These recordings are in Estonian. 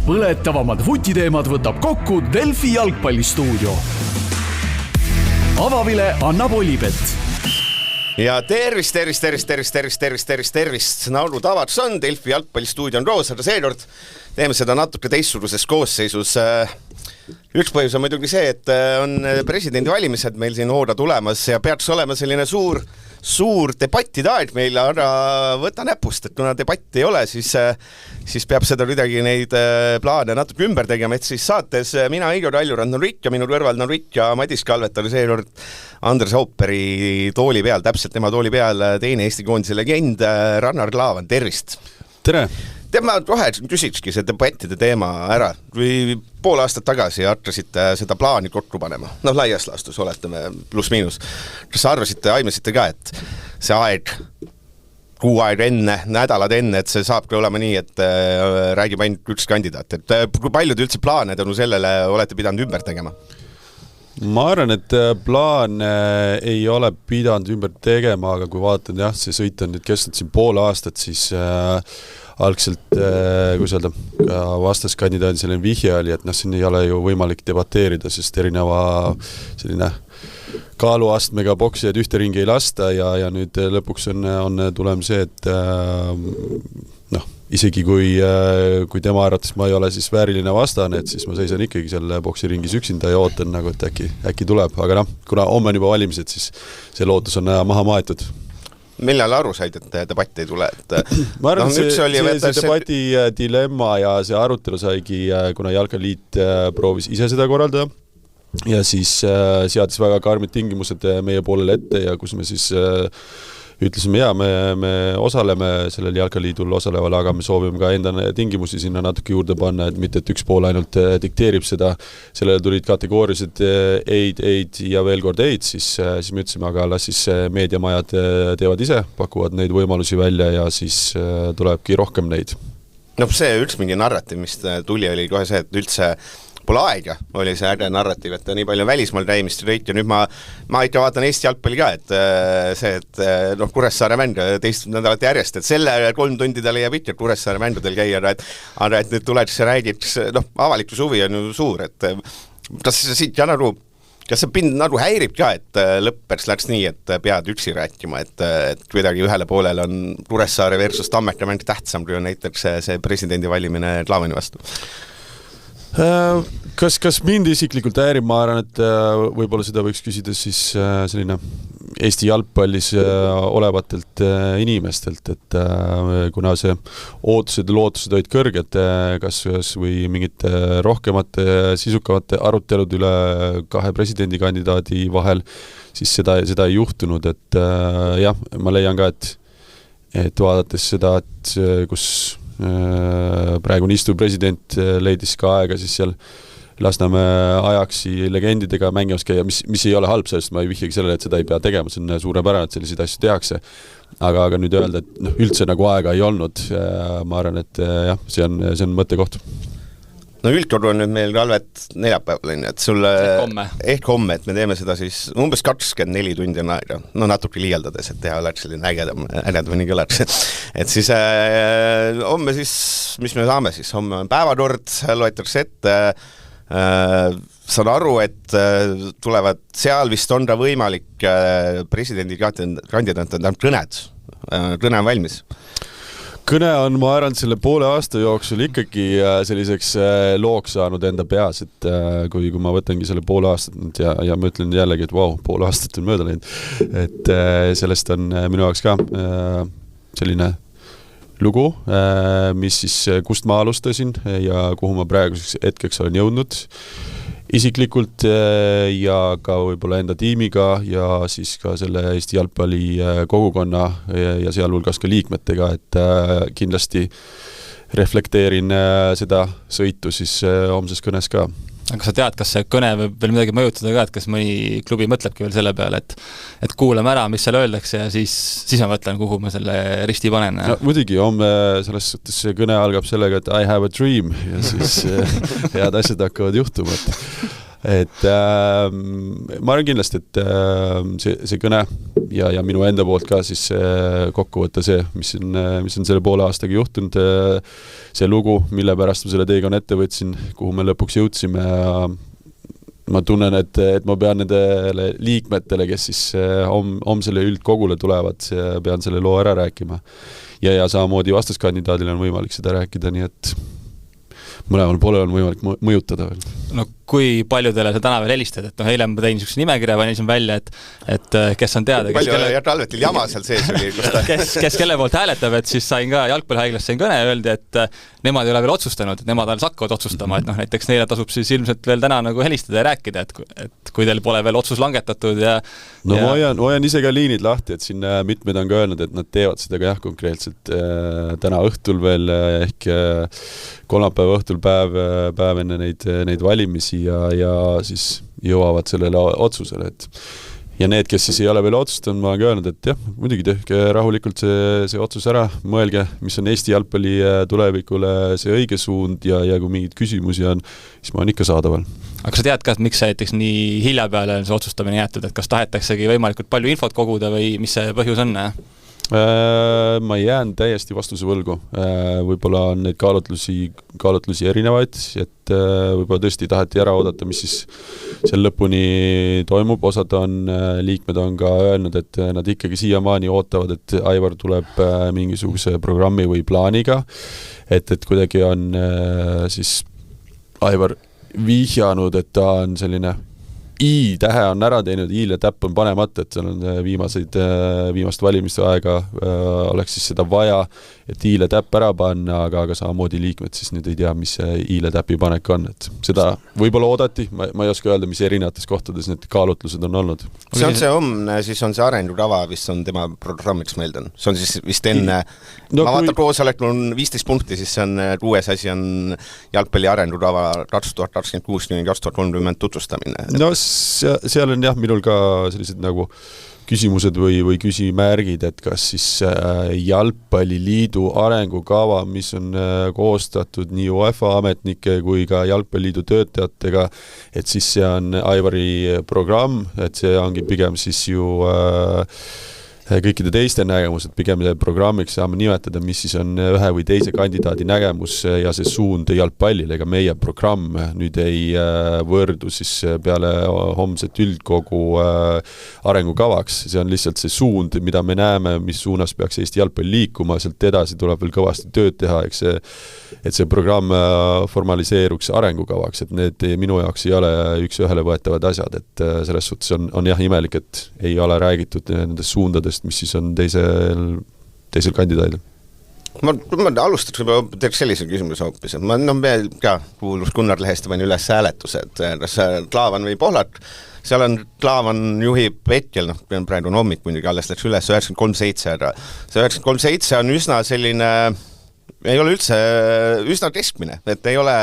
Põletavamad vutiteemad võtab kokku Delfi jalgpallistuudio. Avavile annab Olipet. Ja tervist. Nauru tavats on, Delfi jalgpallistuudio on Roosada seekord. Teeme seda natuke teistsuguses koosseisus. Üks põhjus on muidugi see, et on presidendi valimised meil siin hooda tulemas ja peaks olema selline suur debattide aeg meil, aga võta näpust, et kuna debatti ei ole, siis peab seda midagi neid plaane natuke ümber tegema, et siis saates mina Igor Aljurand on Rikk ja minu kõrval on Rikk ja Madis Kalvet oli seekord Andres Ooperi tooli peal, täpselt tema tooli peal teine Eesti koondise legend Rannar Klaavan, tervist! Tere! Ma kohe küsikski see debattide teema ära. Kui pool aastat tagasi hakkasite seda plaani kokku panema, laias laastus oletame pluss miinus. Kas arvasite, aimesite ka, et see aeg, kuu aeg enne, nädalad enne, et see saabki olema nii, et räägib ainult üks kandidaat. Et kui palju te üldse plaane tänu sellele olete pidanud ümber tegema? Ma arvan, et plaan ei ole pidanud ümber tegema, aga kui vaatan, see sõit on nüüd kestnud siin pool aastat, siis algselt, kui öelda, vastaskandidaadi selline vihje oli, et siin ei ole ju võimalik debateerida, sest erineva selline kaaluastmega boksijad ühte ringi ei lasta ja nüüd lõpuks on tulem see, et isegi kui tema arvates ma ei ole siis vääriline vastane, et siis ma seisan ikkagi selle boksiringis üksinda ja ootan, et äkki tuleb, aga kuna homme on juba valimised, siis see lootus on maha maetud. Millal aru said, et debatt ei tule? Ma arvan, et see debati dilemma ja see arutelu saigi, kuna Jalkaliit proovis ise seda korraldada ja siis seadis väga karmid tingimused meie poolele ette ja kus me siis ütlesime, me osaleme sellel Jalkaliidul osaleval, aga me soovime ka enda tingimusi sinna natuke juurde panna, et mitte, et üks pool ainult dikteerib seda. Sellele tulid kategoorilised eid ja veel kord eid, siis me ütlesime, aga las siis meediamajad teevad ise, pakuvad neid võimalusi välja ja siis tulebki rohkem neid. See üks mingi narratiiv, mis tuli, oli kohe see, et üldse pole aega, oli see äge narratiiv, et nii palju välismaal käimist ja nüüd ma ikka vaatan Eesti jalgpalli ka, et see, et Kuressaare mäng teist nädalat järjest, et selle 3 tundi tal jääb ikka Kuressaare mängudel käia, aga et nüüd tuleks ja räägiks, avalikus huvi on ju suur, et kas see pind häirib ka, et lõppers läks nii, et pead üksi rääkima, et kuidagi ühele poolele on Kuressaare versus Tammeka mäng tähtsam, kui on näiteks see presidendi valimine Klaavani vastu? Kas mind isiklikult häirib, ma arvan, et võib-olla seda võiks küsida siis selline Eesti jalgpallis olevatelt inimestelt, et kuna see ootused ja lootused olid kõrged, kas või mingite rohkemate sisukamate arutelud üle 2 presidendikandidaadi vahel, siis seda ei juhtunud, et ma leian ka, et vaadates seda, et kus praegune istuv president leidis ka aega siis seal Lasnamäe ajaksi legendidega mängimas käia, mis ei ole halb, sellest ma ei vihjagi sellele, et seda ei pea tegema, see on suurepärane, et selliseid asju tehakse. Aga nüüd öelda, et üldse nagu aega ei olnud, ma arvan, et see on mõttekoht. Üldkord on nüüd meil Kalvet neljapäeval, et sulle ehk homme, et me teeme seda siis umbes 24 tundi on aega, natuke liialdades, et teha oleks selline ägedamini kõlaks. Et siis homme siis, mis me saame siis, homme on päevakord, loetakse ette, saan aru, et tulevad seal vist on ta võimalik presidendi kandidaat on kõne on valmis. Kõne on, ma arvan, selle poole aasta jooksul ikkagi selliseks looks saanud enda peas, et kui ma võtangi selle poole aastat ja ma ütlen jällegi, et poole aastat on mööda läinud, et sellest on minu jaoks ka selline lugu, mis siis, kust ma alustasin ja kuhu ma praeguseks hetkeks olen jõudnud isiklikult ja ka võib-olla enda tiimiga ja siis ka selle Eesti jalgpalli kogukonna ja sealhulgas ka liikmetega, et kindlasti reflekteerin seda sõitu siis homses kõnes ka. Aga sa tead, kas see kõne võib veel midagi mõjutada ka, et kas mõni klubi mõtlebki veel selle peale, et kuulame ära, mis seal öeldakse ja siis ma mõtlen, kuhu ma selle risti panen. Muidugi, homme selles suhtes see kõne algab sellega, et I have a dream ja siis head asjad hakkavad juhtuma. et ma arvan kindlasti, et see kõne ja minu enda poolt ka siis kokkuvõtta see, mis on selle poole aastaga juhtunud, see lugu, mille pärast ma selle teekonna ette võtsin, kuhu me lõpuks jõudsime ja ma tunnen, et ma pean nendele liikmetele, kes siis homsele üldkogule tulevad, pean selle loo ära rääkima. Ja samamoodi vastaskandidaadil on võimalik seda rääkida, nii et mõlemal poolel on võimalik mõjutada veel. No kui paljudele sa täna veel helistad, et eile ma tein niisuguse nimekirja, panin välja, et kes on teada, palju Talvetil jama seal sees oli, kes kelle poolt hääletab, et siis sain ka jalgpallihaiglas sain kõne ja öeldi, et nemad ei ole veel otsustanud, et nemad alles hakkavad otsustama, et näiteks neile tasub siis ilmselt veel täna nagu helistada ja rääkida, et kui teil pole veel otsus langetatud ja ma hoian ise ka liinid lahti, et siin mitmed on ka öelnud, et nad teevad seda ka konkreetselt täna õhtul veel ehk kolmapäeva õhtul päev enne neid valimisi ja siis jõuavad sellele otsusele, et ja need, kes siis ei ole veel otsustanud, ma olen ka öelnud, et jah, muidugi tehke rahulikult see otsus ära, mõelge, mis on Eesti jalgpalli tulevikule see õige suund ja kui mingid küsimusi on, siis ma olen ikka saadaval. Aga sa tead ka, et miks näiteks nii hilja peale on see otsustamine jäetud, et kas tahetaksegi võimalikult palju infot koguda või mis see põhjus on? Ma jään täiesti vastuse võlgu. Võib-olla on neid kaalutlusi erinevaid, et võib-olla tõesti taheti ära oodata, mis siis seal lõpuni toimub. Osad liikmed on ka öelnud, et nad ikkagi siiamaani ootavad, et Aivar tuleb mingisuguse programmi või plaaniga, et kuidagi on siis Aivar vihjanud, et ta on selline I-tähe on ära teinud, I-le täpp on panemata, et seal on viimast valimiste aega oleks siis seda vaja, et I-le täpp ära panna, aga samamoodi liikmed siis nüüd ei tea, mis see I-le täpi panek on, et seda võib-olla oodati, ma ei oska öelda, mis erinevates kohtades need kaalutlused on olnud. See on siis on see arengukava, vist on tema programmiks meeldan. See on siis vist enne, ma vaatan koosolekul on 15 punkti, siis see on uues asi on jalgpalli arengukava 2026-2030 tutvustamine. No seal on jah, minul ka sellised nagu küsimused või küsimärgid, et kas siis Jalgpalliliidu arengukava, mis on koostatud nii UEFA ametnike kui ka Jalgpalliliidu töötajatega, et siis see on Aivari programm, et see ongi pigem siis ju kõikide teiste nägemus, et pigem programmiks saame nimetada, mis siis on ühe või teise kandidaadi nägemus ja see suund jalgpallile, ega meie programm nüüd ei võrdu siis peale homset üldkogu arengukavaks. See on lihtsalt see suund, mida me näeme, mis suunas peaks Eesti jalgpalli liikuma, sealt edasi tuleb veel kõvasti tööd teha, et see programm formaliseeruks arengukavaks, et need minu jaoks ei ole üks ühele võetavad asjad, et selles suhtes on jah imelik, et ei ole räägitud nendest suundadest, mis siis on teisel kandidaadil. Ma alustaks võib-olla teeks sellise küsimuse hoopis, et ma veel ka kuulus Gunnar Lehest panin üles hääletused, kas Klaavan või Pohlak, seal on Klaavan juhib hetkel, praegu on hommik muidugi alles läks üles 93-7 ära. See 93-7 on üsna selline, ei ole üldse üsna keskmine, et ei ole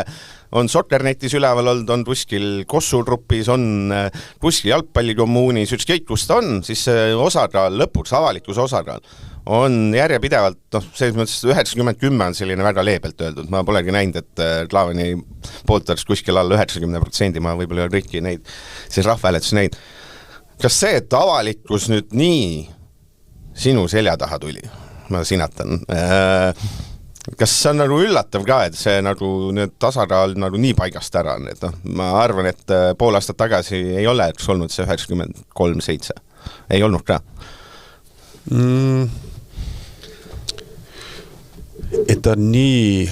on Soccernetis üleval olnud, on kuskil Kossutrupis, on kuskil jalgpallikommuunis, ükskõik kus ta on, siis osakaal lõpuks, avalikkuse osakaal on järjepidevalt, selles mõttes 90-10 on selline väga leebelt öeldud, ma polegi näinud, et Klaavani poolt oleks kuskil alla 90%, ma võib-olla ei ole kõiki neid siis rahvahääletusi näinud. Kas see, et avalikkus nüüd nii sinu selja taha tuli, ma sinatan, kas see on nagu üllatav ka, et see nagu need tasakaal nagu nii paigast ära on, et ma arvan, et pool aastat tagasi ei ole olnud see 93-7. Ei olnud ka. Et ta nii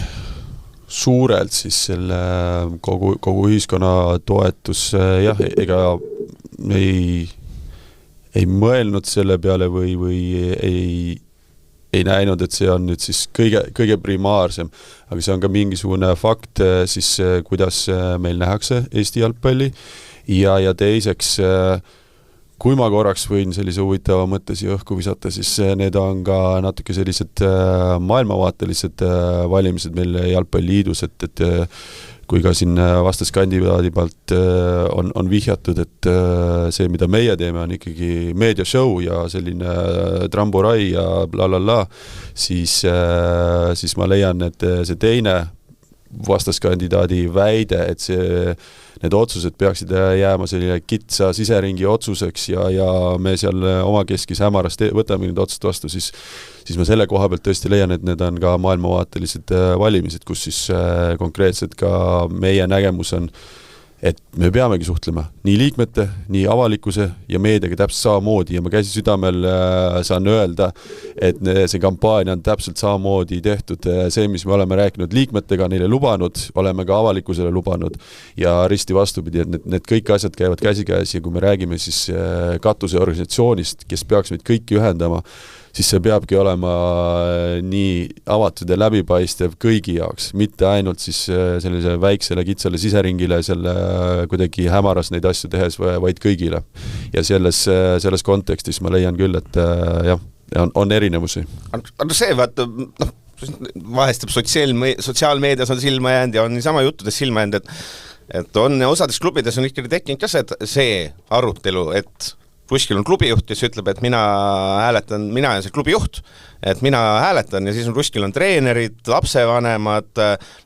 suurelt siis selle kogu ühiskonna toetus, jah, ega ei mõelnud selle peale või ei näinud, et see on nüüd siis kõige primaarsem, aga see on ka mingisugune fakt siis, kuidas meil nähakse Eesti jalgpalli ja teiseks, kui ma korraks võin sellise huvitava mõtte siia õhku visata, siis need on ka natuke sellised maailmavaatelised valimised meil Jalgpalliliidus, et kui ka siin vastaskandidaadi poolt on vihjatud, et see, mida meie teeme, on ikkagi meediashow ja selline tramburai ja blablabla, siis ma leian, et see teine vastaskandidaadi väide, et need otsused peaksid jääma selline kitsa siseringi otsuseks ja me seal omakeskis hämaras võtame need otsused vastu, siis ma selle koha pealt tõesti leian, et need on ka maailmavaatelised valimised, kus siis konkreetselt ka meie nägemus on, et me peamegi suhtlema nii liikmete, nii avalikkuse ja meediaga täpselt samamoodi ja ma käsi südamel saan öelda, et see kampaania on täpselt samamoodi tehtud, see, mis me oleme rääkinud liikmetega, neile lubanud, oleme ka avalikkusele lubanud ja risti vastupidi, et need kõik asjad käivad käsikäes ja kui me räägime siis katuseorganisatsioonist, kes peaks meid kõiki ühendama, siis see peabki olema nii avatud ja läbipaistev kõigi jaoks, mitte ainult siis sellise väiksele kitsale siseringile selle kuidagi hämaras neid asju tehes, vaid kõigile. Ja selles kontekstis ma leian küll, et jah, on erinevusi. Aga see vaata, vahestab sotsiaalmeedias on silma jäänud ja on niisama juttudes silma jäänud, et on osades klubides on ikkagi tekkinud ka see arutelu, et kuskil on klubijuht, kes ütleb, et mina olen see klubijuht, et mina hääletan ja siis kuskil on treenerid, lapsevanemad,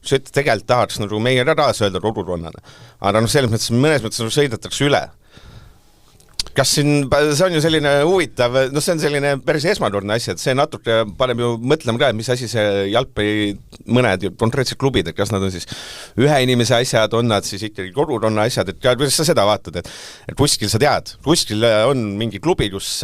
mis ütleb, tegelikult tahaks nagu meie raas öelda kogukonnana. Aga selles mõttes, mõnes mõttes sõidetakse üle. Kas see on ju selline huvitav, see on selline päris esmakordne asja, et see natuke paneb ju mõtlema ka, et mis asi see jalgpalli mõned konkreetsed klubid, et kas nad on siis ühe inimese asjad, on nad siis ikkagi kogukonna asjad, et kuidas sa seda vaatad, et kuskil sa tead, kuskil on mingi klubi, kus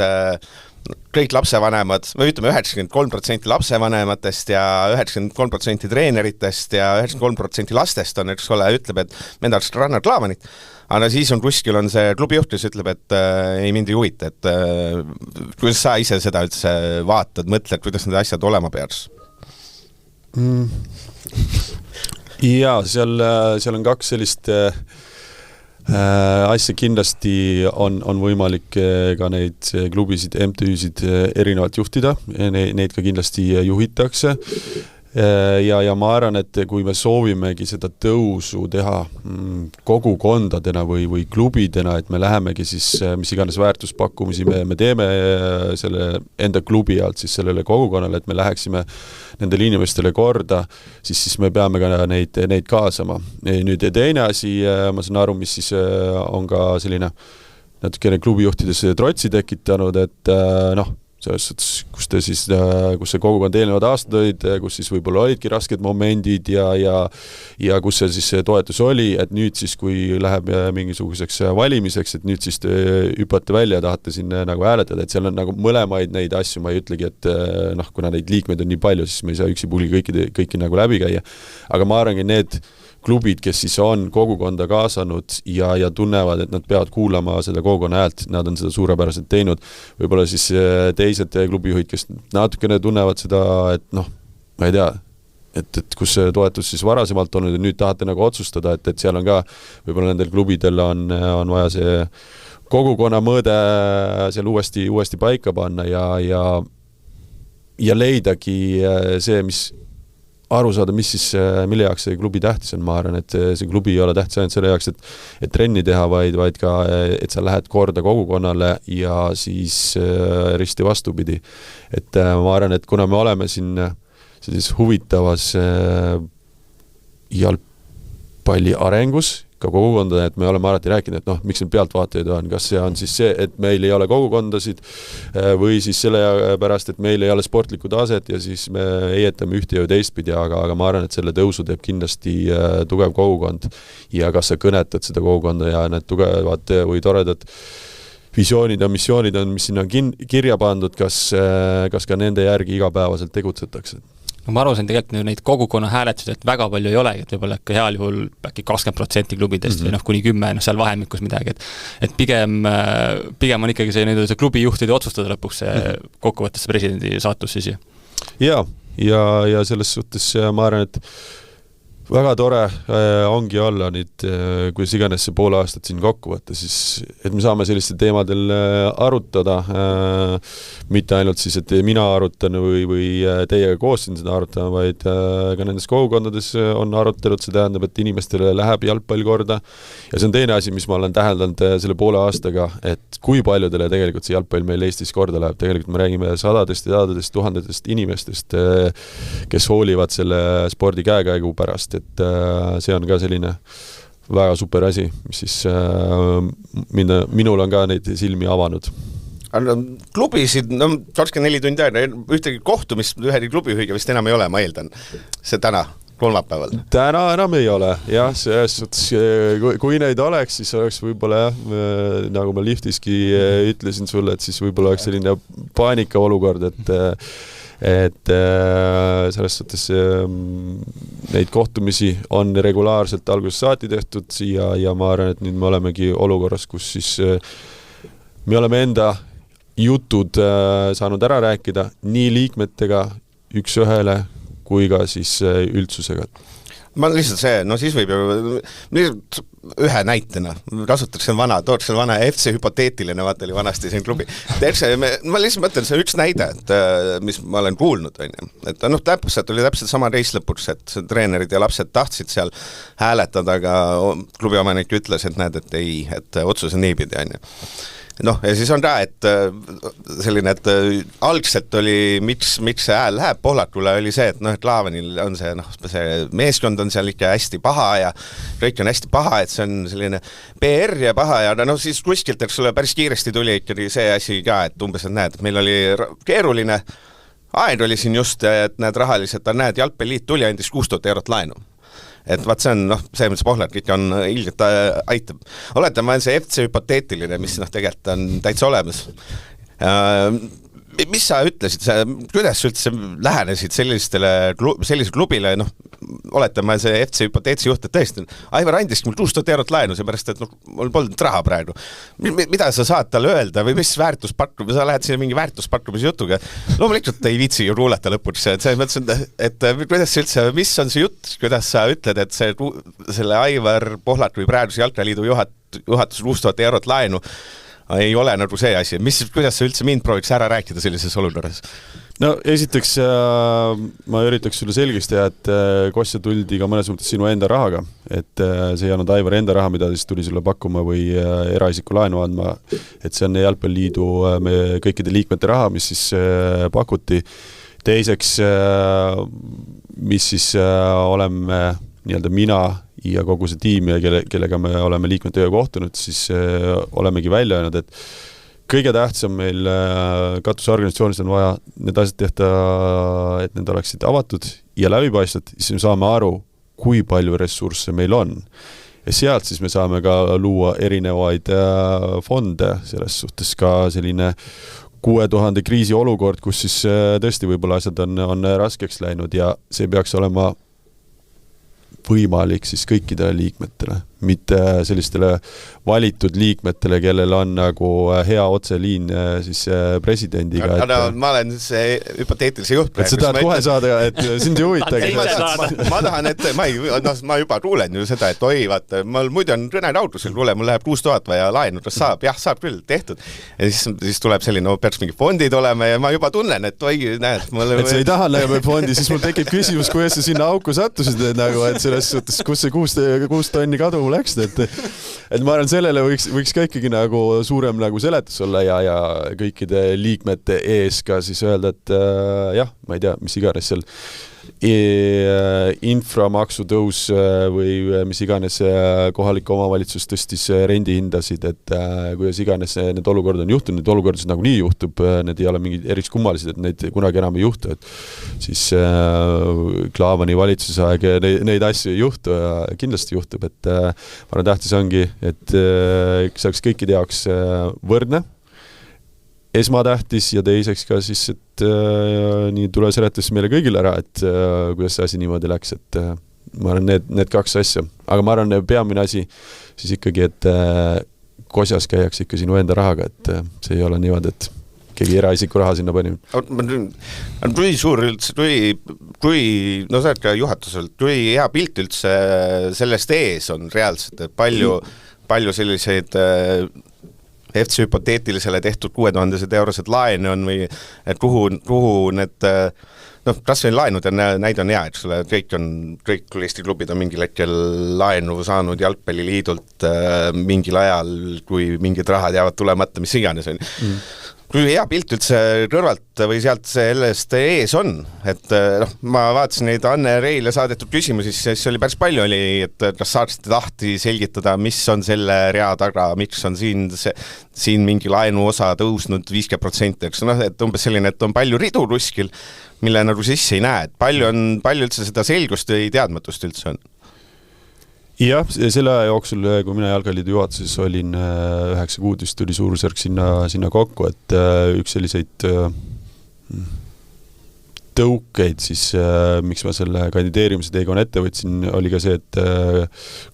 kõik lapsevanemad, me ütleme 93% lapsevanematest ja 93% treeneritest ja 93% lastest on, eks ole, ütleb, et me tahaks Rannar Klaavanit, aga siis on kuskil on see klubijuht, kes ütleb, et ei mind ei huvita, et kuidas sa ise seda üldse vaatad, mõtled, kuidas need asjad olema peaks? Jaa, seal on kaks sellist asja kindlasti on võimalik ka neid klubisid, MTÜ-sid erinevalt juhtida, neid ka kindlasti juhitakse ja ma arvan, et kui me soovimegi seda tõusu teha kogukondadena või klubidena, et me lähemegi siis mis iganes väärtuspakkumisi me teeme selle enda klubi alt siis sellele kogukonnale, et me läheksime nendele inimestele korda, siis me peame ka neid kaasama. Nüüd teine asi, ma saan aru, mis siis on ka selline natukene klubijuhtides trotsi tekitanud, et selles suhtes, kus see kogukond eelnevad aastad olid, kus siis võib-olla olidki rasked momendid ja kus see siis toetus oli, et nüüd siis, kui läheb mingisuguseks valimiseks, et nüüd siis hüppate välja ja tahate siin nagu hääletada, et seal on nagu mõlemaid neid asju, ma ei ütlegi, et kuna neid liikmeid on nii palju, siis me ei saa üksipulgi kõiki nagu läbi käia. Aga ma arvangi need klubid, kes siis on kogukonda kaasanud ja tunnevad, et nad peavad kuulama seda kogukonna häält, nad on seda suurepäraselt teinud. Võib-olla siis teised klubijuhid, kes natukene tunnevad seda, et ma ei tea, et kus see toetus siis varasemalt olnud ja nüüd tahate nagu otsustada, et seal on ka, võib-olla nendel klubidel on vaja see kogukonna mõõde seal uuesti paika panna ja leidagi see, mis aru saada, mille jaoks see klubi tähtis on, ma arvan, et see klubi ei ole tähtis ainult selle jaoks, et trenni teha, vaid ka, et sa lähed korda kogukonnale ja siis risti vastupidi. Et ma arvan, et kuna me oleme siin sellises huvitavas jalgpalli arengus, ka kogukondade, et me oleme alati rääkinud, et miks need pealtvaatajaid on, kas see on siis see, et meil ei ole kogukondasid või siis selle pärast, et meil ei ole sportlikku taset ja siis me eietame ühte ja teistpidi, aga ma arvan, et selle tõusu teeb kindlasti tugev kogukond ja kas sa kõnetad seda kogukonda ja need tugevad või toredad visioonid ja missioonid on, mis sinna on kirja pandud, kas ka nende järgi igapäevaselt tegutsetakse? Ma arvasin tegelikult neid kogukonna hääletusi, et väga palju ei olegi, et võib-olla heal juhul äkki 20% klubidest või kuni 10, seal vahemikus midagi, et pigem on ikkagi see klubijuhtide otsustada lõpuks see kokkuvõttes presidendi saatus siis. Ja selles suhtes ma arvan, et väga tore ongi olla nüüd, kuidas iganes see poole aastat siin kokku võtta, siis et me saame sellistel teemadel arutada, mitte ainult siis, et mina arutan või teiega koos siin seda arutama, vaid ka nendes kogukondades on arutelud, see tähendab, et inimestele läheb jalgpall korda ja see on teine asi, mis ma olen täheldanud selle poole aastaga, et kui paljudele tegelikult see jalgpall meil Eestis korda läheb, tegelikult me räägime sadadest, tuhandetest inimestest, kes hoolivad selle spordi käekäigu pärast et see on ka selline väga super asi, mis siis minul on ka neid silmi avanud. Klubisid, 24 tundi aega, ühtegi kohtumist ühegi klubijuhiga vist enam ei ole, ma eeldan. See täna, kolmapäeval. Täna enam ei ole, jah, kui neid oleks, siis oleks võib-olla jah, nagu ma liftiski ütlesin sulle, et siis võib-olla oleks selline paanika olukord, et selles suhtes neid kohtumisi on regulaarselt algusest saati tehtud ja ma arvan, et nüüd me olemegi olukorras, kus siis me oleme enda jutud saanud ära rääkida nii liikmetega üks ühele kui ka siis üldsusega. Ma lihtsalt see, siis võib ju ühe näitena, kasutaks see vana FC hüpoteetiline, vaata oli vanasti siin klubi. Ma lihtsalt mõtlen, see üks näide, mis ma olen kuulnud, et täpselt oli täpselt sama reis lõpuks, et treenerid ja lapsed tahtsid seal hääletada, aga klubi omanik ütles, et näed, et ei, et otsus on niipidi, ja siis on ka, et selline, et algselt oli, miks see hääl läheb Pohlakule, oli see, et Klaavanil on see meeskond on seal ikka hästi paha ja kõik on hästi paha, et see on selline PR ja paha ja siis kuskilt, eks sulle päris kiiresti tuli ikkagi see asi ka, et umbes, et näed, et meil oli keeruline aeg oli siin just, et näed rahaliselt, näed, Jalgpalliliit tuli andis 6000 eurot laenu. Et vaat see on, see mõttes Pohlak ikka on ilgelt aitab. Oletame, on see FC hüpoteetiline, mis tegelikult on täitsa olemas. Mis sa ütlesid, kuidas üldse lähenesid sellise klubile, oletame see FC hüpoteetsi juht, et tõesti, Aivar andiski mul 6000 eurot laenu, seepärast, et mul polnud raha praegu. Mida sa saad talle öelda või mis väärtuspakkumise, sa lähed siia mingi väärtuspakkumise jutuga, loomulikult ei viitsi ju kuulata lõpuks, et see mõtlesin, et kuidas üldse, mis on see jutt, kuidas sa ütled, et selle Aivar Pohlak või praeguse Jalgpalliliidu juhatus 6000 eurot laenu ei ole nagu see asi. Kuidas sa üldse mind prooviks ära rääkida sellises olukorras? Esiteks ma üritaks sulle selgeks teha, et Kostja tuldi ka mõnes mõttes sinu enda rahaga, et see ei olnud Aivar enda raha, mida siis tuli sulle pakkuma või eraisiku laenu andma, et see on Jalgpalliliidu kõikide liikmete raha, mis siis pakuti. Teiseks, mis siis oleme nii-öelda mina ja kogu see tiim, kellega me oleme liikmetöö kohtunud, siis olemegi välja öelnud, et kõige tähtsam meil katusorganisatsioonis on vaja need asjad tehta, et need oleksid avatud ja läbipaistvad, siis me saame aru, kui palju ressursse meil on. Ja sealt siis me saame ka luua erinevaid fonde, selles suhtes ka selline 6000 kriisi olukord, kus siis tõesti võib-olla asjad on raskeks läinud ja see peaks olema võimalik siis kõikidele liikmetele, mitte sellistele valitud liikmetele, kellel on nagu hea otseliin siis presidendiga. Aga ma olen see hüpoteetilise juht. Et sa tahad kohe saada, et sind ei huvitagi. Ma tahan, et ma juba kuulen ju seda, et oi, vaata, mul muidu on kõneraudusel, kuule, mul läheb 6000 vaja laenu, saab, jah, saab küll, tehtud. Ja siis tuleb selline, peaks mingi fondid olema ja ma juba tunnen, et oi, näed. Et sa ei taha näeme fondi, siis mul tekib küsimus, kuidas sa sinna auku sattusid, et selles suhtes, kus see 6 tonni kadu läks, et ma arvan, sellele võiks ka ikkagi nagu suurem nagu seletus olla ja kõikide liikmete ees ka siis öelda, et jah, ma ei tea, mis iganes seal inframaksu tõus või mis iganes kohalik omavalitsus tõstis rendihindasid, et kuidas iganes need olukorrad on juhtunud, need olukordasid nagu nii juhtub, need ei ole mingid eriks kummalised, et neid kunagi enam ei juhtu, et siis Klaavani valitsuse aeg neid asju ei juhtu ja kindlasti juhtub, et ma arvan, tähtis ongi, et see oleks kõikide jaoks võrdne, esmatähtis ja teiseks ka siis, et nii tule seletus meile kõigile ära, et kuidas see asi niimoodi läks, et ma arvan, need 2 asja. Aga ma arvan, peamine asi siis ikkagi, et Kosjas käiaks ikka sinu enda rahaga, et see ei ole niimoodi, et keegi eraisiku raha sinna pani. Kui suur üldse, kui sa oled ka juhatuselt, kui hea pilt üldse sellest ees on reaalselt, et palju selliseid FC hüpoteetilisele tehtud 6000 eurosed laene on või et kuhu need, kas või laenud näid on hea, eks ole, kõik Eesti klubid on mingil hetkel laenu saanud Jalgpalliliidult mingil ajal, kui mingid rahad jäävad tulemata, mis iganes on. kui hea pilt üldse kõrvalt või sealt sellest ees on, et ma vaatasin neid Anne Reile saadetud küsimusi, siis oli päris palju oli, et kas saaksite tahti selgitada, mis on selle rea taga, miks on siin mingi laenu osa tõusnud 50%, eks et umbes selline, et on palju ridu kuskil, mille nagu sisse ei näe, et palju üldse seda selgust või teadmatust üldse on? Jah, selle aja jooksul, kui mina Jalkaliidu juhatuses olin 9 kuud, vist tuli suurusjärk sinna kokku, et üks selliseid tõukeid siis, miks ma selle kandideerimise teekonna ette võtsin, oli ka see, et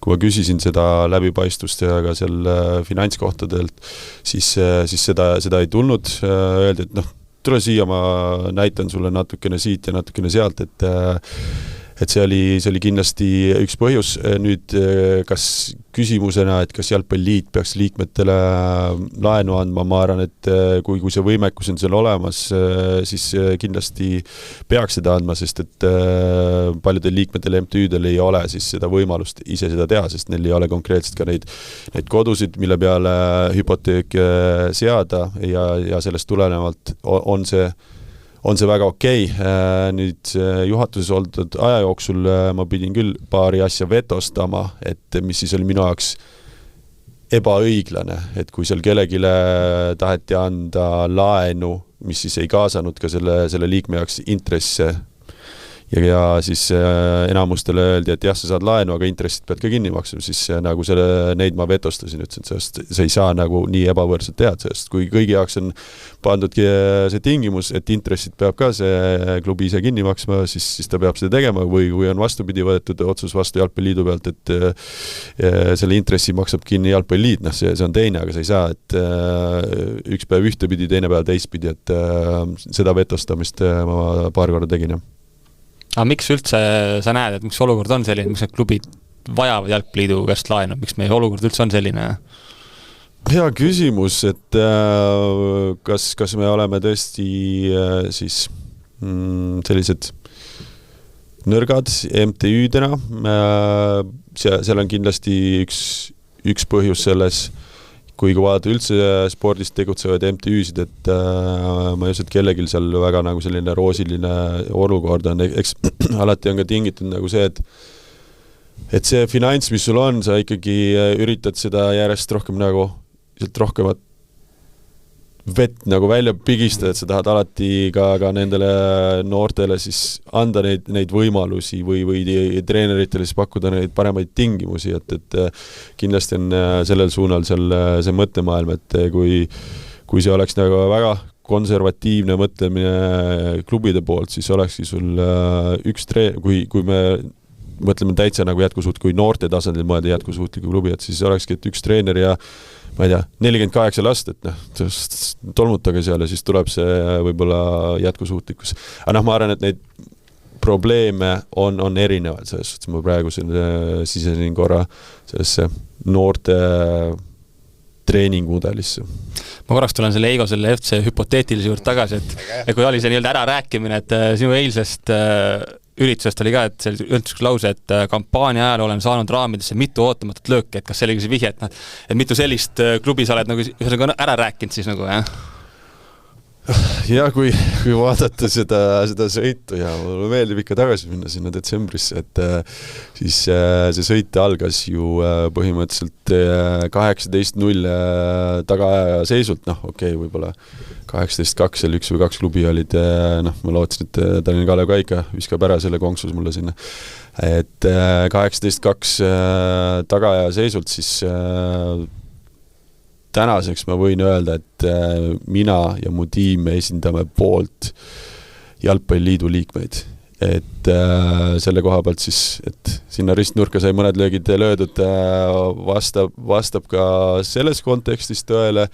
kui ma küsisin seda läbipaistvust ja ka seal finantskohtadelt, siis seda ei tulnud, öeldi, et tule siia, ma näitan sulle natukene siit ja natukene sealt, et see oli kindlasti üks põhjus. Nüüd kas küsimusena, et kas Jalgpalliliit peaks liikmetele laenu andma, ma arvan, et kui see võimekus on seal olemas, siis kindlasti peaks seda andma, sest et paljudel liikmetel MTÜ-del ei ole siis seda võimalust ise seda teha, sest neil ei ole konkreetselt ka neid kodusid, mille peale hüpoteek seada ja sellest tulenevalt on see väga okei. Nüüd juhatuses oldud aja jooksul ma pidin küll paari asja vetostama, et mis siis oli minu jaoks ebaõiglane, et kui seal kellegile taheti anda laenu, mis siis ei kaasanud ka selle liikme jaoks intresse ja siis enamustele öeldi, et jah, sa saad laenu, aga intressid pead ka kinni maksma, siis nagu neid ma vetostasin, ütlesin, et see ei saa nagu nii ebavõrdselt teha, sest kui kõigi jaoks on pandudki see tingimus, et intressid peab ka see klubi ise kinni maksma, siis ta peab seda tegema, või kui on vastupidi võetud otsus vastu Jalgpalliliidu pealt, et selle intressi maksab kinni Jalgpalliliit, see on teine, aga sa ei saa, et üks päev ühtepidi, teine päev teistpidi, et seda vetostamist ma paar korda tegin, jah. Aga miks üldse sa näed, et miks olukord on selline, miks need klubid vajavad Jalgpalliliidu käest laenu, miks meie olukord üldse on selline? Hea küsimus, et kas me oleme tõesti siis sellised nõrgad MTÜ-dena, seal on kindlasti üks põhjus selles, kui vaadata üldse spordis tegutsevaid MTÜ-sid, et ma ei usu, et kellelgi seal väga nagu selline roosiline olukord on, eks alati on ka tingitud nagu see, et see finants, mis sul on, sa ikkagi üritad seda järjest rohkem nagu rohkemat vett nagu välja pigistada, et sa tahad alati ka nendele noortele siis anda neid võimalusi või treeneritele siis pakkuda neid paremaid tingimusi, et kindlasti on sellel suunal seal see mõttemaailm, et kui see oleks nagu väga konservatiivne mõtlemine klubide poolt, siis olekski sul kui me mõtleme täitsa nagu jätkusuutlik, kui noorte tasandil mõelda jätkusuutliku klubi, et siis olekski, et üks treener ja ma ei tea, 48 last, et tolmutage seal ja siis tuleb see võib-olla jätkusuutlikkus. Aga ma arvan, et neid probleeme on erinevad, selles suhtes ma praegu sisesin korra sellesse noorte treeningmudelisse. Ma korraks tulen selle Eigo selle FC hüpoteetilise juurde tagasi, et kui oli see nii-öelda äärarääkimine, et sinu eilsest üritusest oli ka, et see üldse lause, et kampaania ajal olen saanud raamidesse mitu ootamatut lööki, et kas see oli see vihje, et mitu sellist klubi sa oled nagu ära rääkinud siis nagu, jah? Ja kui vaadata seda sõitu ja mulle meeldib ikka tagasi minna sinna detsembrisse, et siis see sõit algas ju põhimõtteliselt 18-0 tagaaja seisult, võib-olla 18-2 seal 1 või 2 klubi olid, ma lootsin, et Tallinna Kalev ka ikka viskab ära selle konksus mulle sinna. Et 18-2 tagaaja seisult siis tänaseks ma võin öelda, et mina ja mu tiim esindame poolt Jalgpalliliidu liikmeid. Et selle koha pealt siis, et sinna ristnurka sai mõned löögid löödud, vastab ka selles kontekstis tõele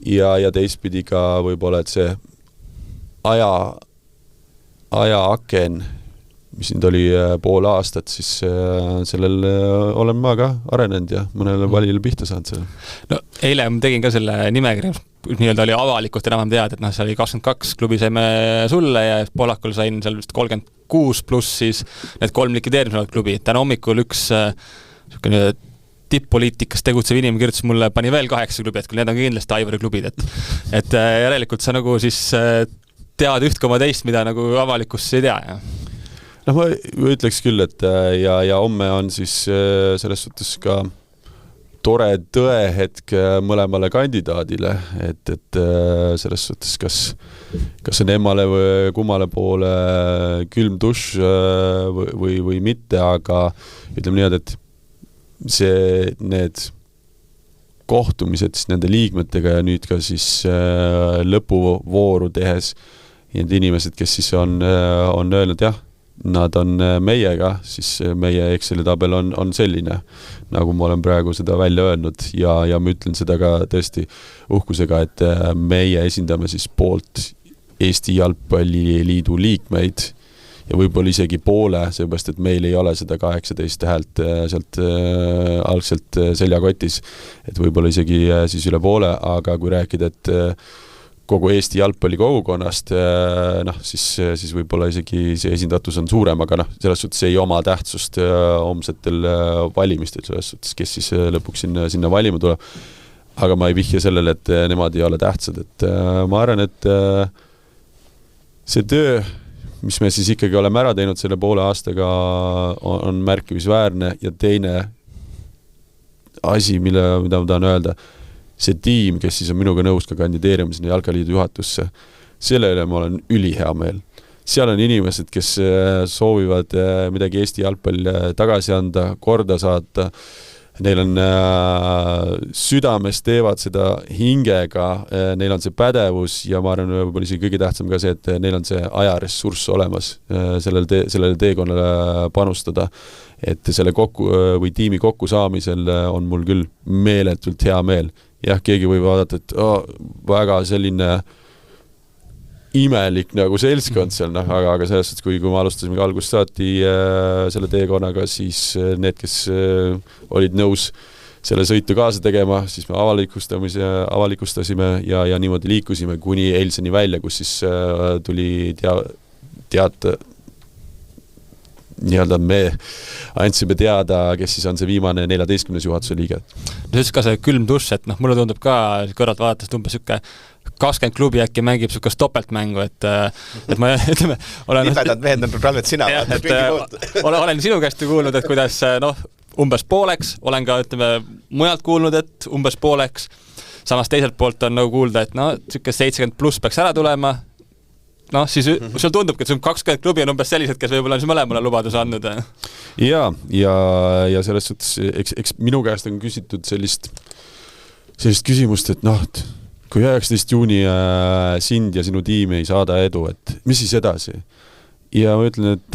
ja teistpidi ka võib-olla, et see ajaaken, mis nüüd oli pool aastat, siis sellel olen ma ka arenenud ja mõnele valile pihta saanud selle. No eile ma tegin ka selle nimekirja, nii-öelda oli avalikult enam teada, et see oli 22 klubi saime sulle ja Poolakul sain seal vist 36 pluss siis need 3 likvideerimised klubi. Täna hommikul üks tipp-poliitikas tegutsev inimene kirjutas mulle, pani veel 8 klubi, et küll need on kindlasti Aivori klubid, et järelikult sa nagu siis tead üht koma teist, mida nagu avalikkus ei tea, jah. No ma ütleks küll, et ja homme on siis selles suhtes ka tore tõehetk mõlemale kandidaadile, et selles suhtes, kas on emmale või kummale poole külm dušš või mitte, aga ütleme nii, et need kohtumised siis nende liikmetega ja nüüd ka siis lõpuvooru tehes need inimesed, kes siis on öelnud jah, nad on meiega, siis meie Exceli tabel on selline, nagu ma olen praegu seda välja öelnud ja ma ütlen seda ka tõesti uhkusega, et meie esindame siis poolt Eesti Jalgpalliliidu liikmeid ja võib-olla isegi poole, seepärast, et meil ei ole seda 18 häält sealt algselt seljakotis, et võib-olla isegi siis üle poole, aga kui rääkida, et kogu Eesti jalgpalli kogukonnast, siis võib-olla isegi see esindatus on suurem, aga selles suhtes ei oma tähtsust homsetel valimistel, selles suhtes, kes siis lõpuks sinna valima tuleb. Aga ma ei vihja sellele, et nemad ei ole tähtsad, et ma arvan, et see töö, mis me siis ikkagi oleme ära teinud selle poole aastaga, on märkimisväärne ja teine asi, mida ma tahan öelda, see tiim, kes siis on minuga nõus ka kandideerima sinna Jalkaliidu juhatusse, sellele ma olen ülihea meel. Seal on inimesed, kes soovivad midagi Eesti jalgpalli tagasi anda, korda saata. Neil on südames, teevad seda hingega, neil on see pädevus ja ma arvan, võib-olla isegi kõige tähtsam ka see, et neil on see ajaressurss olemas sellele teekonnale panustada. Et selle tiimi kokku saamisel on mul küll meeletult hea meel. Jah, keegi võib vaadata, et väga selline imelik nagu seltskond seal, aga selles, et kui me alustasime algust saati selle teekonnaga, siis need, kes olid nõus selle sõitu kaasa tegema, siis me avalikustasime ja niimoodi liikusime kuni eilseni välja, kus siis tuli teada nii-öelda me andsime teada, kes siis on see viimane 14. juhatuse liige. Nüüd ka see külm dušš, et mulle tundub ka kõrvalt vaadates umbes sükke 20 klubi äkki mängib sükast topeltmängu, et ma ütleme, nipedad mehed on pralvet sina. Olen sinu käest kuulnud, et kuidas umbes pooleks, olen ka mujalt kuulnud, et umbes pooleks, samas teiselt poolt on nagu kuulda, et sükke 70+ peaks ära tulema, siis sul tundubki, et 20 klubi on umbes sellised, kes võib-olla on mõlemale lubaduse andnud. Ja selles suhtes, eks minu käest on küsitud sellist küsimust, et kui 19. juuni sind ja sinu tiimi ei saada edu, et mis siis edasi? Ja ma ütlen, et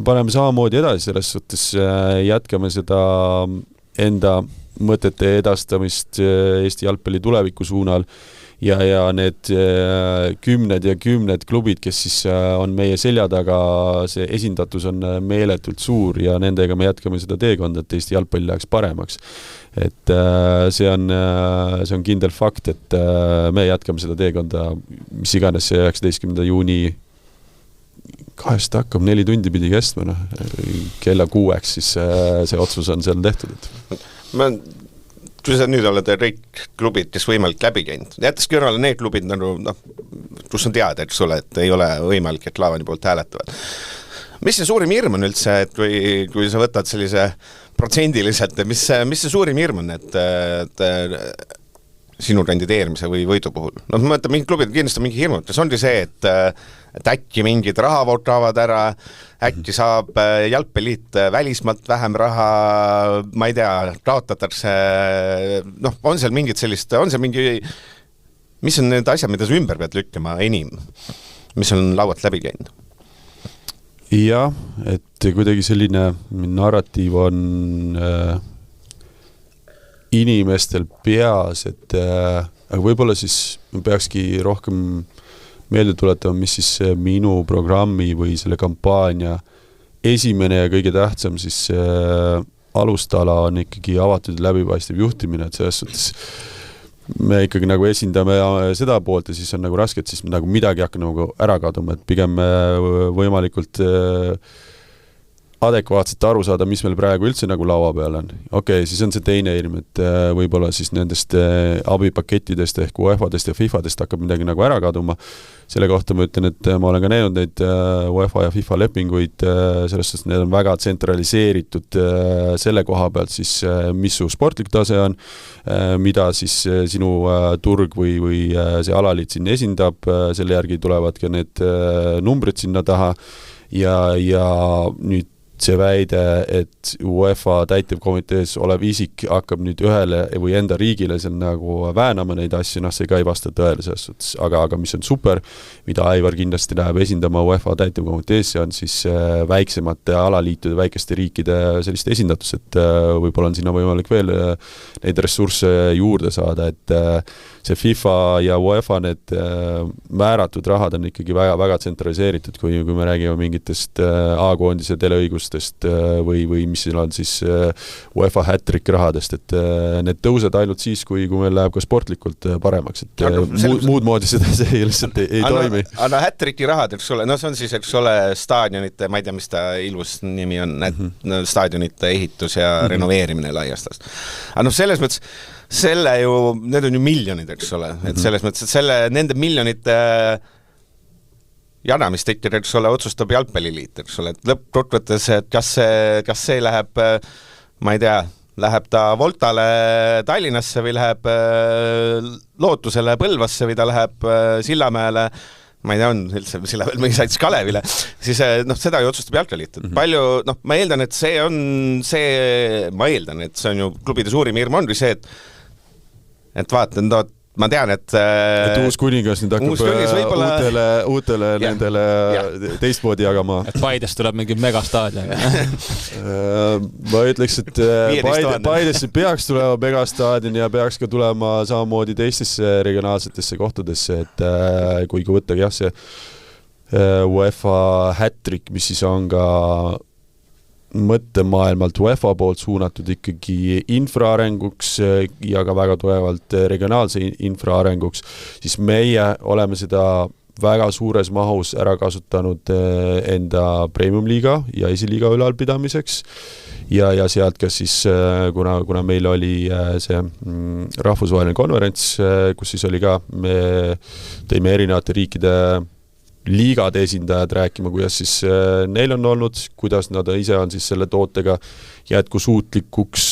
paneme samamoodi edasi, selles suhtes jätkame seda enda mõtete edastamist Eesti jalgpalli tuleviku suunal ja need kümned klubid, kes siis on meie selja taga, see esindatus on meeletult suur ja nendega me jätkame seda teekonda, et Eesti jalgpall läheks paremaks. Et see on kindel fakt, et me jätkame seda teekonda, mis iganes see 19. juuni kahest hakkab 4 tundi pidi kestma, kella 6 siis see otsus on seal tehtud. Kui sa nüüd oled kõik klubid, kes võimalik läbi käinud, jättes kõrvale need klubid, kus on teada, et sulle, et ei ole võimalik, et Laavani poolt hääletavad. Mis see suurim hirm on üldse, et kui sa võtad sellise protsendiliselt, mis see suurim hirm on, et sinu kandideerimise või võidu puhul? Ma mõtlen, mingid klubid kindlasti mingi hirmud, kas ongi see, et äkki mingid rahavood raavad ära, äkki saab jalgpalliit välismalt vähem raha, ma ei tea, kaotatakse, on seal mingid sellist, on see mingi, mis on need asjad, mida sa ümber pead lükkama enim, mis on laualt läbi käinud? Jah, et kuidagi selline narratiiv on inimestel peas, et aga võib-olla siis peakski rohkem meelde tuletama, mis siis minu programmi või selle kampaania esimene ja kõige tähtsam siis alustala on ikkagi avatud ja läbipaistev juhtimine, et selles suhtes me ikkagi nagu esindame seda poolt ja siis on nagu raske, et siis nagu midagi hakka nagu ära kaduma, et pigem võimalikult adekvaatselt aru saada, mis meil praegu üldse nagu laua peal on. Okei, siis on see teine ilm, et võib-olla siis nendest abipakettidest ehk UEFA-dest ja FIFA-dest hakkab midagi nagu ära kaduma. Selle kohta ma ütlen, et ma olen ka näinud neid UEFA ja FIFA lepinguid, sellest, et need on väga tsentraliseeritud selle koha pealt siis, mis su sportlik tase on, mida siis sinu turg või see alaliit siin esindab, selle järgi tulevad ka need numbrid sinna taha ja nüüd see väide, et UEFA täitevkomitees olev isik hakkab nüüd ühele või enda riigile seal nagu väänama neid asju, see ka ei vasta tõele selles suhtes, aga mis on super, mida Aivar kindlasti läheb esindama UEFA täitevkomitees, see on siis väiksemate alaliitude, väikeste riikide sellist esindatus, et võib-olla on sinna võimalik veel neid ressursse juurde saada, et see FIFA ja UEFA need määratud rahad on ikkagi väga tsentraliseeritud, kui me räägime mingitest A-koondise teleõigustest või mis siin on siis UEFA hat-trick rahadest, et need tõused ainult siis, kui meil läheb ka sportlikult paremaks, et muud moodi seda see lihtsalt ei toimi. Aga hat-tricki rahad, eks ole, see on siis, eks ole, staadionite, ma ei tea, mis ta ilus nimi on, staadionite ehitus ja renoveerimine laiastas. Aga selles mõttes need on ju miljonid, eks ole, et selles mõttes, et nende miljonite janamist tekib, eks ole, otsustab jalgpalliliit, eks ole, et lõppkokkuvõttes, et kas see läheb, ma ei tea, läheb ta Voltale Tallinnasse või läheb Lootusele Põlvasse või ta läheb Sillamäele, ma ei tea, on üldse Sillamäel või saits Kalevile, siis seda ju otsustab jalgpalliliit. Palju, ma eeldan, et see on ju klubide suurim hirm on või see, et vaatan, ma tean, et uus kuningas nüüd hakkab uutele nendele teistmoodi jagama. Et Paidest tuleb mingi megastaadion. Ma ütleks, et Paidesse peaks tulema megastaadion ja peaks ka tulema samamoodi teistesse regionaalsetesse kohtadesse, et kui võtta jah see UEFA hat-trick, mis siis on ka mõttemaailmalt UEFA poolt suunatud ikkagi infraarenguks ja ka väga tugevalt regionaalse infraarenguks, siis meie oleme seda väga suures mahus ära kasutanud enda premium-liiga ja esiliiga ülalpidamiseks ja sealt ka siis, kuna meil oli see rahvusvaheline konverents, kus siis oli ka, me tõime erinevate riikide liigade esindajad rääkima, kuidas siis neil on olnud, kuidas nad ise on siis selle tootega jätkusuutlikuks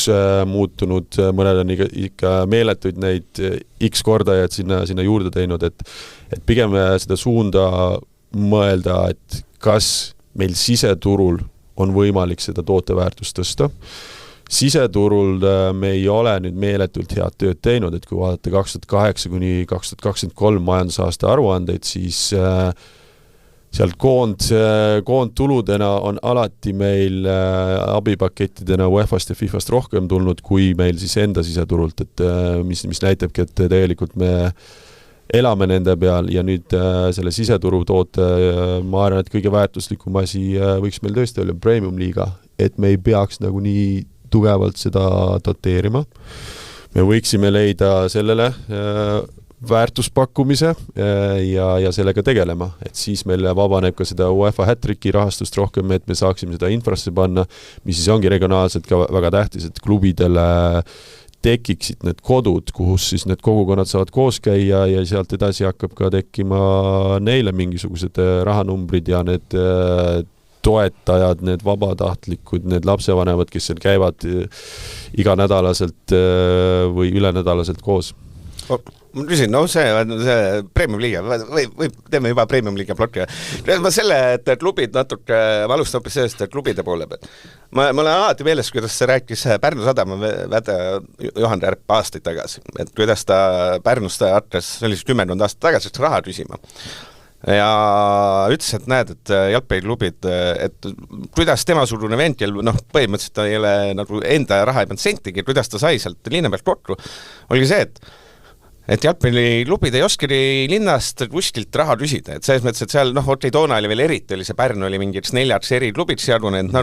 muutunud, mõned on ikka meeletuid neid X kordajaid sinna juurde teinud, et pigem seda suunda mõelda, et kas meil siseturul on võimalik seda tooteväärtust tõsta. Siseturul me ei ole nüüd meeletult head tööd teinud, et kui vaadata 2008 kuni 2023 majandusaasta aruandeid, siis sealt koondtuludena on alati meil abipakettidena UEFA-st ja FIFA-st rohkem tulnud, kui meil siis enda siseturult, et mis näitabki, et tegelikult me elame nende peal ja nüüd selle siseturu toote, ma arvan, et kõige väärtuslikum asi võiks meil tõesti olla premium-liiga, et me ei peaks nagu nii tugevalt seda doteerima. Me võiksime leida sellele väärtuspakkumise ja sellega tegelema, et siis meil vabaneb ka seda UEFA hat-tricki rahastust rohkem, et me saaksime seda infrasse panna, mis siis ongi regionaalselt ka väga tähtis, et klubidele tekiksid need kodud, kus siis need kogukonnad saavad koos käia ja sealt edasi hakkab ka tekkima neile mingisugused rahanumbrid ja need toetajad, need vabatahtlikud, need lapsevanemad, kes seal käivad iganädalaselt või ülenädalaselt koos. Ma küsin, see premium-liiga, või teeme juba premium-liiga plokki. Ma selle, et klubid natuke, ma alustan hoopis sellest, et klubide poole peal. Ma olen alati meeles, kuidas see rääkis Pärnu Sadama Johan Tärp aastaid tagasi, et kuidas ta Pärnust hakkas, see oli 10 aastat tagasi, raha küsima. Ja ütles, et näed, et jalgpalliklubid, et kuidas tema surune vend, põhimõtteliselt ta ei ole nagu enda raha ei pannud sentigi, kuidas ta sai sealt linna pealt kokku, oli see, et jalgpalliklubid ei oskagi linnast kuskilt raha küsida, et selles mõttes, et seal, toona oli veel eriti, oli see Pärnu oli mingiks 4 eri klubid seadunenud,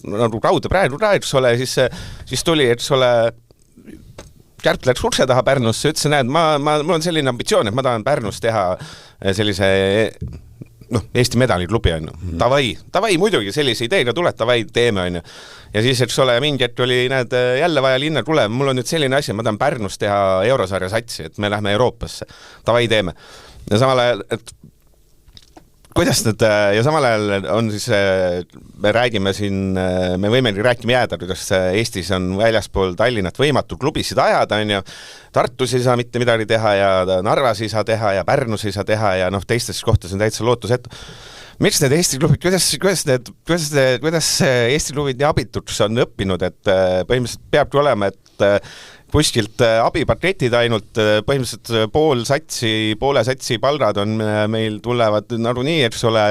nagu kaude praegu, eks ole, siis tuli, eks ole, Kärp läks ukse taha Pärnusse, ütles, näed, mul on selline ambitsioon, et ma tahan Pärnus teha sellise Eesti medaliklubi on ju, davai muidugi sellise ideega tuled, davai teeme on ju. Ja siis, eks ole, mingi hetk oli jälle vaja linna tule, mul on nüüd selline asi, ma tahan Pärnus teha eurosarja satsi, et me lähme Euroopasse, davai teeme. Ja samal ajal, et kuidas need, ja samal ajal on siis, me räägime siin, me võime rääkima jääda, kuidas Eestis on väljaspool Tallinnat võimatu klubisid ajada, on ju, Tartus ei saa mitte midagi teha ja Narvas ei saa teha ja Pärnus ei saa teha ja teistes kohtades on täitsa lootusetu. Miks need Eesti klubid, kuidas Eesti klubid nii abituks on õppinud, et põhimõtteliselt peabki olema, et kuskilt abipaketid ainult, põhimõtteliselt poole satsi palgad on meil tulevad nagunii, eks ole,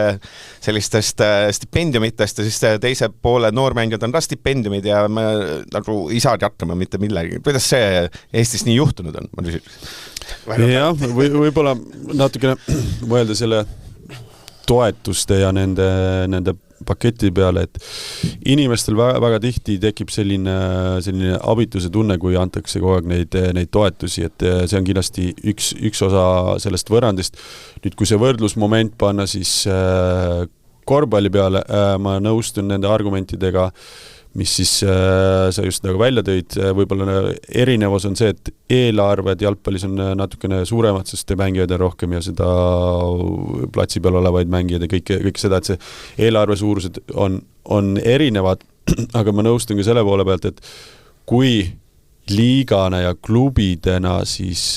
sellistest stipendiumitest ja siis teise poole noormängijad on ka stipendiumid ja me nagu ei saagi hakkama mitte millegi. Kuidas see Eestis nii juhtunud on? Jah, võib-olla natukene mõelda selle toetuste ja nende paketi peale, et inimestel väga tihti tekib selline abituse tunne, kui antakse kogu aeg neid toetusi, et see on kindlasti üks osa sellest võrrandist. Nüüd, kui see võrdlusmoment panna siis korvpalli peale, ma nõustun nende argumentidega, mis siis sa just nagu välja tõid, võib-olla erinevus on see, et eelarved jalgpallis on natukene suuremad, sest mängijaid on rohkem ja seda platsi peal olevaid mängijaid ja kõik seda, et see eelarve suurused on erinevad, aga ma nõustun ka selle poole pealt, et kui liigana ja klubidena siis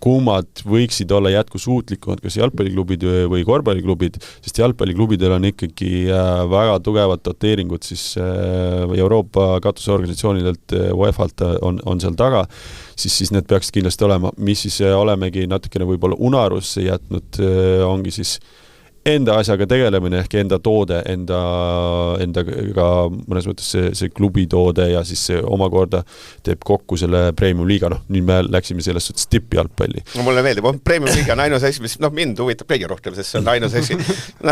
kummad võiksid olla jätkusuutlikumad, kas jalgpalliklubid või korvpalliklubid, sest jalgpalliklubidel on ikkagi väga tugevad doteeringud siis Euroopa katusorganisatsioonidelt UEFA-lt on seal taga, siis need peaksid kindlasti olema, mis siis olemegi natukene võib-olla unarusse jätnud, ongi siis enda asjaga tegelemine ehk enda toode, endaga mõnes mõttes see klubitoode ja siis see omakorda teeb kokku selle Premium Liiga, nüüd me läksime selles suhtes tippjalgpalli. Mulle meeldib, Premium Liiga on ainus asi, mis mind huvitab kõige rohkem, sest see on ainus asi.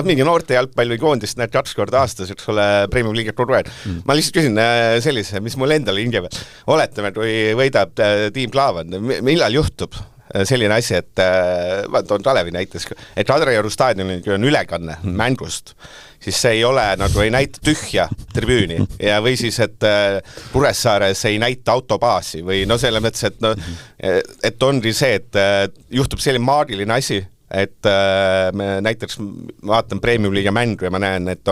Mingi noorte jalgpalli koondist näed 2 korda aastas, eks ole, Premium Liiga kogu aeg. Ma lihtsalt küsin sellise, mis mul endale hinge peal. Oletame, kui võidab tiim Klaavan, millal juhtub selline asi, et on Kalevi näites, et Kadrioru staadionil on ülekanne mängust, siis see ei ole, nagu ei näita tühja tribüüni ja või siis, et Kuressaares ei näita autobaasi või selle mõttes, et ongi see, et juhtub selline maagiline asi, et me näiteks vaatan Premium Liiga mängu ja ma näen, et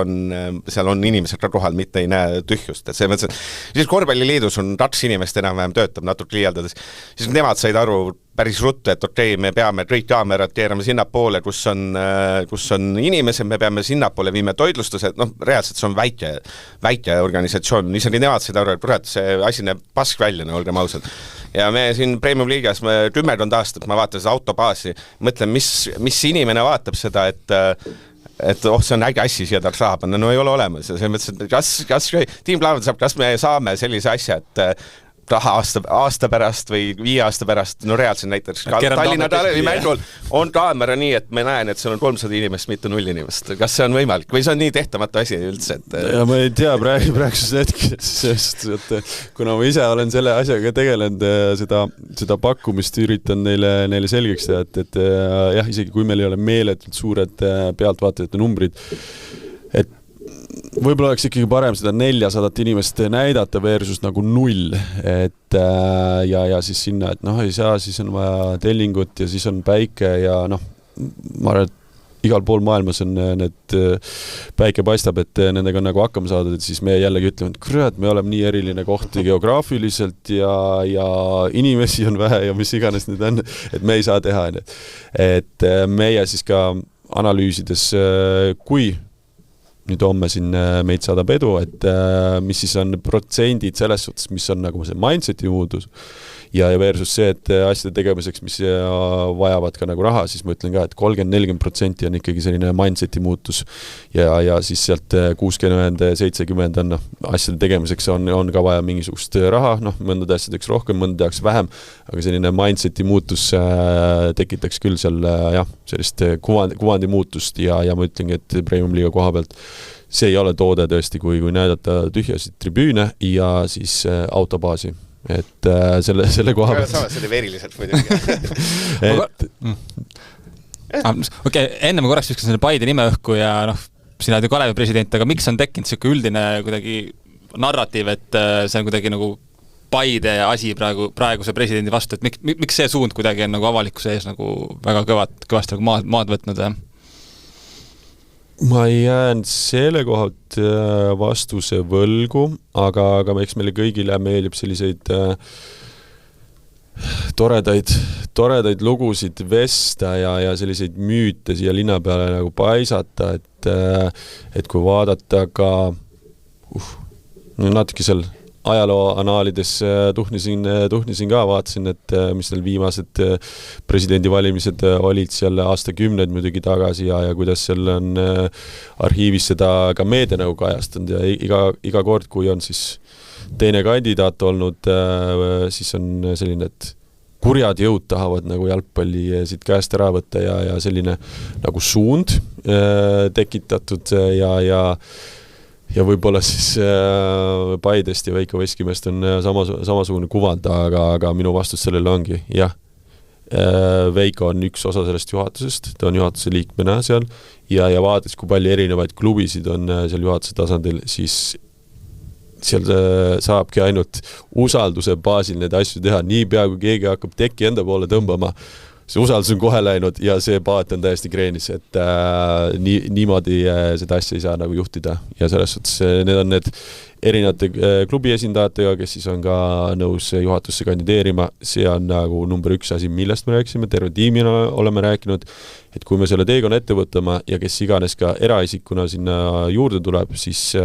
seal on inimesed ka kohal, mitte ei näe tühjust. Et see mõttes, siis korvpalliliidus on 2 inimest enam-vähem töötab natuke liialdades, siis nemad said aru päris ruttu, et okei, me peame kõik kaamerad keerama sinnapoole, kus on inimesed, me peame sinnapoole viime toitlustused, reaalselt see on väike organisatsioon, isegi nemad said aru, et kurat, see asi näeb pask välja, olgem ausad. Ja me siin Premium Liigas 10 aastat, ma vaatan seda autobaasi, mõtlen, mis inimene vaatab seda, et see on äge assi siia tahaks raha panna, ei ole olemas. Ja see mõttes, et kas tiim Klaavan saab, kas me saame sellise asja, et raha aasta pärast või 5 aasta pärast, reaalselt näiteks Tallinna Kalevi mängul on kaamera nii, et me näen, et seal on 300 inimest, mitte 0 inimest. Kas see on võimalik või see on nii tehtamatu asi üldse? Ja ma ei tea praeguses hetkes, sest kuna ma ise olen selle asjaga tegelenud, seda pakkumist üritan neile selgeks teha, et jah, isegi kui meil ei ole meeletult suured pealtvaatajate numbrid, et võib-olla oleks ikkagi parem seda 400 inimest näidata versus nagu 0, et ja siis sinna, et ei saa, siis on vaja tellingut ja siis on päike ja ma arvan, et igal pool maailmas on need päike paistab, et nendega on nagu hakkama saadud, et siis me jällegi ütleme, et kurat, me oleme nii eriline koht geograafiliselt ja inimesi on vähe ja mis iganes need on, et me ei saa teha. Et meie siis ka analüüsides, kui nüüd homme siin meid saadab edu, et mis siis on protsendid selles suhtes, mis on nagu see mindseti muutus ja versus see, et asjade tegemiseks, mis vajavad ka nagu raha, siis ma ütlen ka, et 30-40% on ikkagi selline mindseti muutus ja siis sealt 60-70 on asjade tegemiseks on ka vaja mingisugust raha, mõndade asjadeks rohkem, mõndade jaoks vähem, aga selline mindseti muutus tekitaks küll seal sellist kuvandi muutust ja ma ütlengi, et Premium Liiga koha pealt see ei ole toode tõesti, kui näidata tühjasid tribüüne ja siis autobaasi. Et selle koha pealt. See oli veriliselt muidugi. Okei, enne ma korraks viskan selle Paide nime õhku ja sina oled ju Kalevi president, aga miks on tekkinud selline üldine kuidagi narratiiv, et see on kuidagi nagu Paide asi praeguse presidendi vastu, et miks see suund kuidagi on nagu avalikkuse ees nagu väga kõvasti nagu maad võtnud? Ma ei jäänud selle kohalt vastuse võlgu, aga eks meile kõigile meeldib selliseid toredaid lugusid vesta ja selliseid müüte siia linna peale nagu paisata, et kui vaadata ka natuke seal ajaloo anaalides tuhnisin ka, vaatasin, et mis neil viimased presidendivalimised olid seal aastakümneid muidugi tagasi ja kuidas seal on arhiivis seda ka meedianõu kajastanud ja iga kord, kui on siis teine kandidaat olnud, siis on selline, et kurjad jõud tahavad nagu jalgpalli siit käest ära võtta ja selline nagu suund tekitatud ja võib-olla siis Paidest ja Veiko Veskimäest on samasugune kuvand, aga minu vastus sellele ongi, jah. Veiko on üks osa sellest juhatusest, ta on juhatuse liikmena seal ja vaadates, kui palju erinevaid klubisid on seal juhatuse tasandil, siis seal saabki ainult usalduse baasil neid asju teha, nii pea kui keegi hakkab teki enda poole tõmbama, see usaldus on kohe läinud ja see paat on täiesti kreenis, et niimoodi seda asja ei saa nagu juhtida ja selles suhtes need on need erinevate klubi esindajatega, kes siis on ka nõus juhatusse kandideerima, see on nagu number 1 asi, millest me rääkisime, terve tiimina oleme rääkinud, et kui me selle teekonna ette võtame ja kes iganes ka eraisikuna sinna juurde tuleb, siis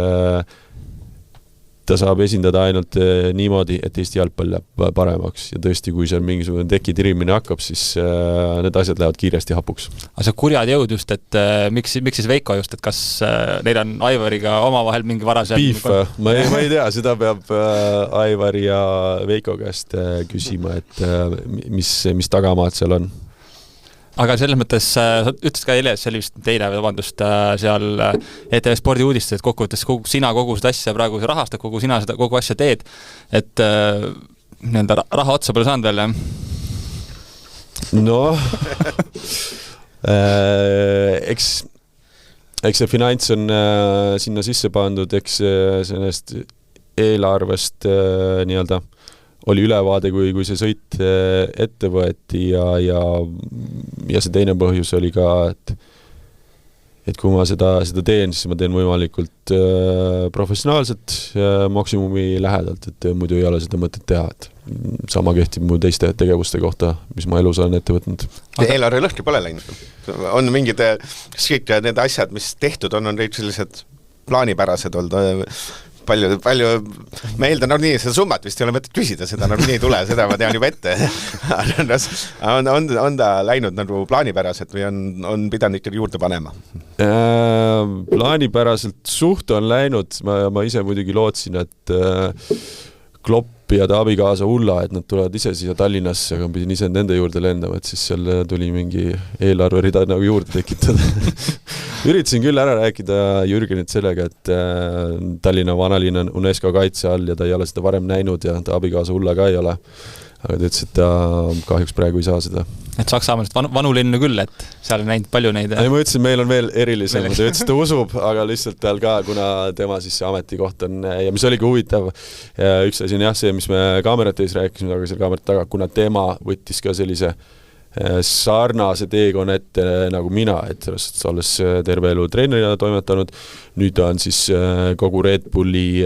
ta saab esindada ainult niimoodi, et Eesti jalgpall läheb paremaks ja tõesti, kui seal mingisugune tekitirimine hakkab, siis need asjad lähevad kiiresti hapuks. Aga see kurjad jõud just, et miks siis Veiko just, et kas neil on Aivariga omavahel mingi varasem... Beef, ma ei tea, seda peab Aivar ja Veiko käest küsima, et mis tagamaad seal on. Aga selles mõttes, sa ütlesid ka eile, see oli vist teile, vabandust, seal ETV Spordi uudistes, et kokkuvõttes sina kogu seda asja praegu rahastad, sina seda kogu asja teed, et raha otsa pole saanud veel, jah? Noh, eks see finants on sinna sisse pandud, eks sellest eelarvest nii-öelda oli ülevaade, kui see sõit ette võeti ja see teine põhjus oli ka, et kui ma seda teen, siis ma teen võimalikult professionaalselt maksimumi lähedalt, et muidu ei ole seda mõtet teha, et sama kehtib mu teiste tegevuste kohta, mis ma elus olen ette võtnud. Eelarve lõhki pole läinud. On mingid need asjad, mis tehtud on sellised plaanipärased olnud, palju, ma eeldan nii, seda summat vist ei ole mõtet küsida, seda nii ei tule, seda ma tean juba ette. on ta läinud nagu plaanipäraselt või on pidanud ikka juurde panema? Plaanipäraselt suht on läinud, ma ise muidugi lootsin, et Klopp ja ta abikaasa Ulla, et nad tulevad ise siia Tallinnasse, aga pidin ise nende juurde lendama, et siis seal tuli mingi eelarverida nagu juurde tekitada. Üritasin küll ära rääkida Jürgenit sellega, et Tallinna vanalinn on UNESCO kaitse all ja ta ei ole seda varem näinud ja ta abikaasa Ulla ka ei ole. Aga ta ütles, et ta kahjuks praegu ei saa seda. Et Saksamaast vanulinnu küll, et seal on näinud palju neid... Ei, ma ütlesin, meil on veel erilisem. Ta ütles, ta usub, aga lihtsalt tal ka, kuna tema siis ametikoht on... Ja mis oligi huvitav, üks asi on jah see, mis me kaamerate ees rääkisime, aga seal kaamerate taga, kuna tema võttis ka sellise sarnase teekonna ette nagu mina, et sellest olles terve elu treenerina toimetanud. Nüüd on siis kogu Red Bulli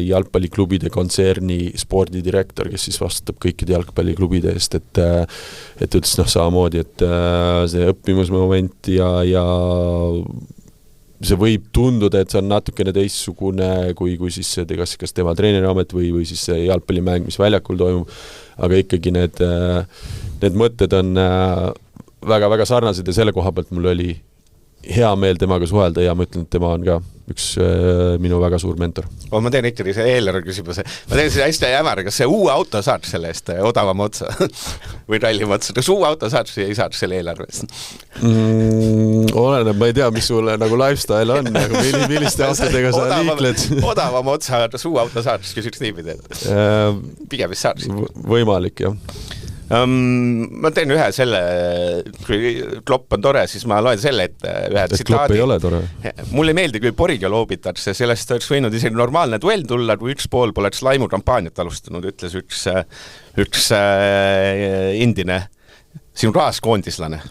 jalgpalliklubide kontserni spordidirektor, kes siis vastutab kõikide jalgpalliklubide eest, et ütles samamoodi, et see õppimusmoment ja see võib tunduda, et see on natukene teissugune kui siis kas tema treeneriamet või siis jalgpallimäng, mis väljakul toimub, aga ikkagi need mõtted on väga-väga sarnased ja selle koha pealt mul oli hea meel temaga suhelda ja ma ütlen, et tema on ka üks minu väga suur mentor. Ma teen ikkagi see eelarve küsimuse. Ma teen see hästi jämära, kas see uue auto saad selle eest odavama otsa või rallima otsa? Kas uue auto saad või ei saad selle eelarvest? Oleneb, ma ei tea, mis sulle nagu lifestyle on, milliste autodega sa liikled. Odavama otsa, kas uue auto saad, küsiks niipidi. Pigem vist saad. Võimalik, jah. Ma teen ühe selle, kui Klopp on tore, siis ma loen selle ette ühe tsitaadi. Klopp ei ole tore. Mulle ei meeldi, kui poriga loobitakse, sellest oleks võinud isegi normaalne duell tulla, kui üks pool poleks laimukampaaniat alustanud, ütles üks endine sinu raaskoondislane.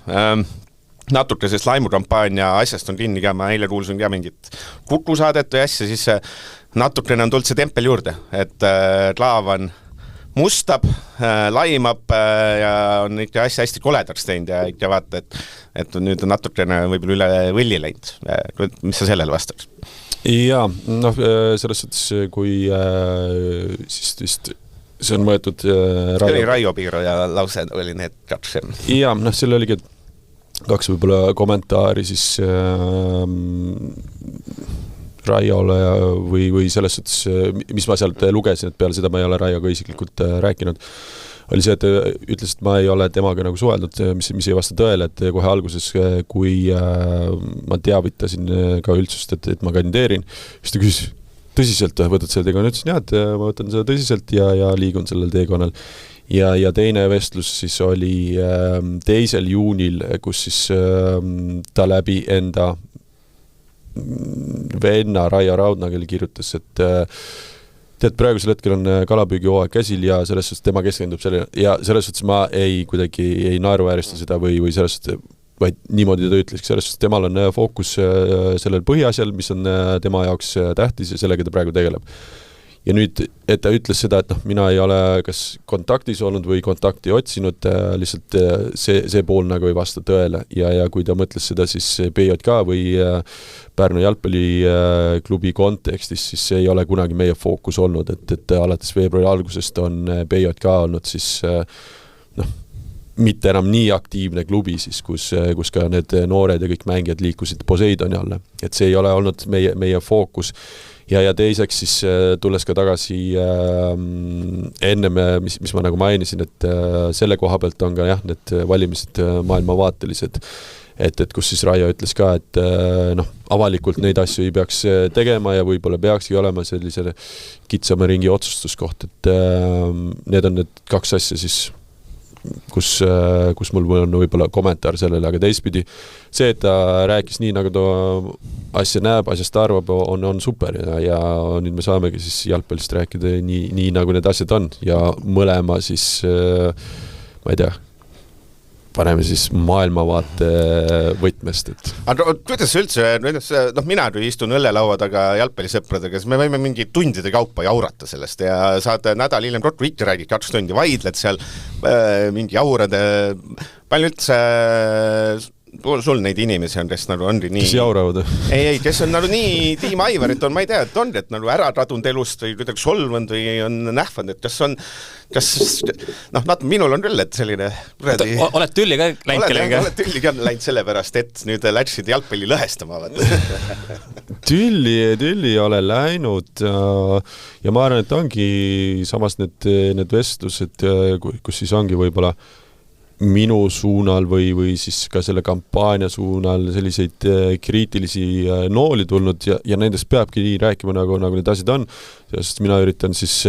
Natuke sest laimukampaania asjast on kinni ka, ma eile kuulsin ka mingit kutusaadet või asja, siis natukene on tulnud see tempel juurde, et Klaavan mustab, laimab ja on ikka asja hästi koledaks teinud ja ikka vaata, et nüüd on natukene võib-olla üle võlli läinud. Mis sa sellele vastaks? Jaa, selles suhtes, kui siis vist see on võetud Raio Piiro ja lause oli need kaks. Jaa, seal oligi kaks võib-olla kommentaari siis Raiole või selles suhtes, mis ma sealt lugesin, et peale seda ma ei ole Raioga isiklikult rääkinud, oli see, et ütles, et ma ei ole temaga nagu suheldud, mis ei vasta tõele, et kohe alguses, kui ma teavitasin ka üldsust, et ma kandideerin, siis ta küsis, tõsiselt võtad selle teekonnal, ütlesin jah, et ma võtan seda tõsiselt ja liigun sellel teekonnal. Ja teine vestlus siis oli 2. juunil, kus siis ta läbi enda venna Raio Raudnagel kirjutas, et tead, praegusel hetkel on kalapüügihooaeg käsil ja selles suhtes tema keskendub selle ja selles suhtes ma kuidagi ei naeruväärista seda või selles suhtes, vaid niimoodi ta ütles, selles suhtes temal on fookus sellel põhiasjal, mis on tema jaoks tähtis ja sellega ta praegu tegeleb. Ja nüüd, et ta ütles seda, et mina ei ole kas kontaktis olnud või kontakti otsinud, lihtsalt see pool nagu ei vasta tõele ja kui ta mõtles seda siis BJK või Pärnu jalgpalliklubi kontekstis, siis see ei ole kunagi meie fookus olnud, et alates veebruari algusest on BJK olnud siis mitte enam nii aktiivne klubi siis, kus ka need noored ja kõik mängijad liikusid Poseidoni alla, et see ei ole olnud meie fookus. Ja teiseks siis tulles ka tagasi ennem, mis ma nagu mainisin, et selle koha pealt on ka jah, need valimised maailmavaatelised, et kus siis Raio ütles ka, et avalikult neid asju ei peaks tegema ja võib-olla peakski olema sellise kitsama ringi otsustuskoht, et need on need kaks asja siis, kus mul on võib-olla kommentaar sellele, aga teistpidi see, et ta rääkis nii, nagu ta asja näeb, asjast arvab, on super ja nüüd me saamegi siis jalgpallist rääkida nii nagu need asjad on ja mõlema siis, ma ei tea, paneme siis maailmavaate võtmest. Aga kuidas üldse, mina kui istun õllelaua taga jalgpallisõpradega, siis me võime mingi tundide kaupa jaurata sellest ja saad nädal hiljem kokku ikka räägid 2 tundi, vaidled seal mingi jaurade, palju üldse sul neid inimesi on, kes nagu ongi nii... Kes jauravad? Ei, kes on nagu nii Tiim Aivarit on, ma ei tea, et on, et nagu ära tadunud elust või kuidagi solvanud või on nähvanud, et minul on küll, et selline... Oled tülli ka läinud kellega? Oled tülli ka läinud sellepärast, et nüüd läksid jalgpalli lõhestama. Tülli ole läinud ja ma arvan, et ongi samas need vestlused, kus siis ongi võib-olla minu suunal või siis ka selle kampaania suunal selliseid kriitilisi nooli tulnud ja nendest peabki nii rääkima, nagu need asjad on, sest mina üritan siis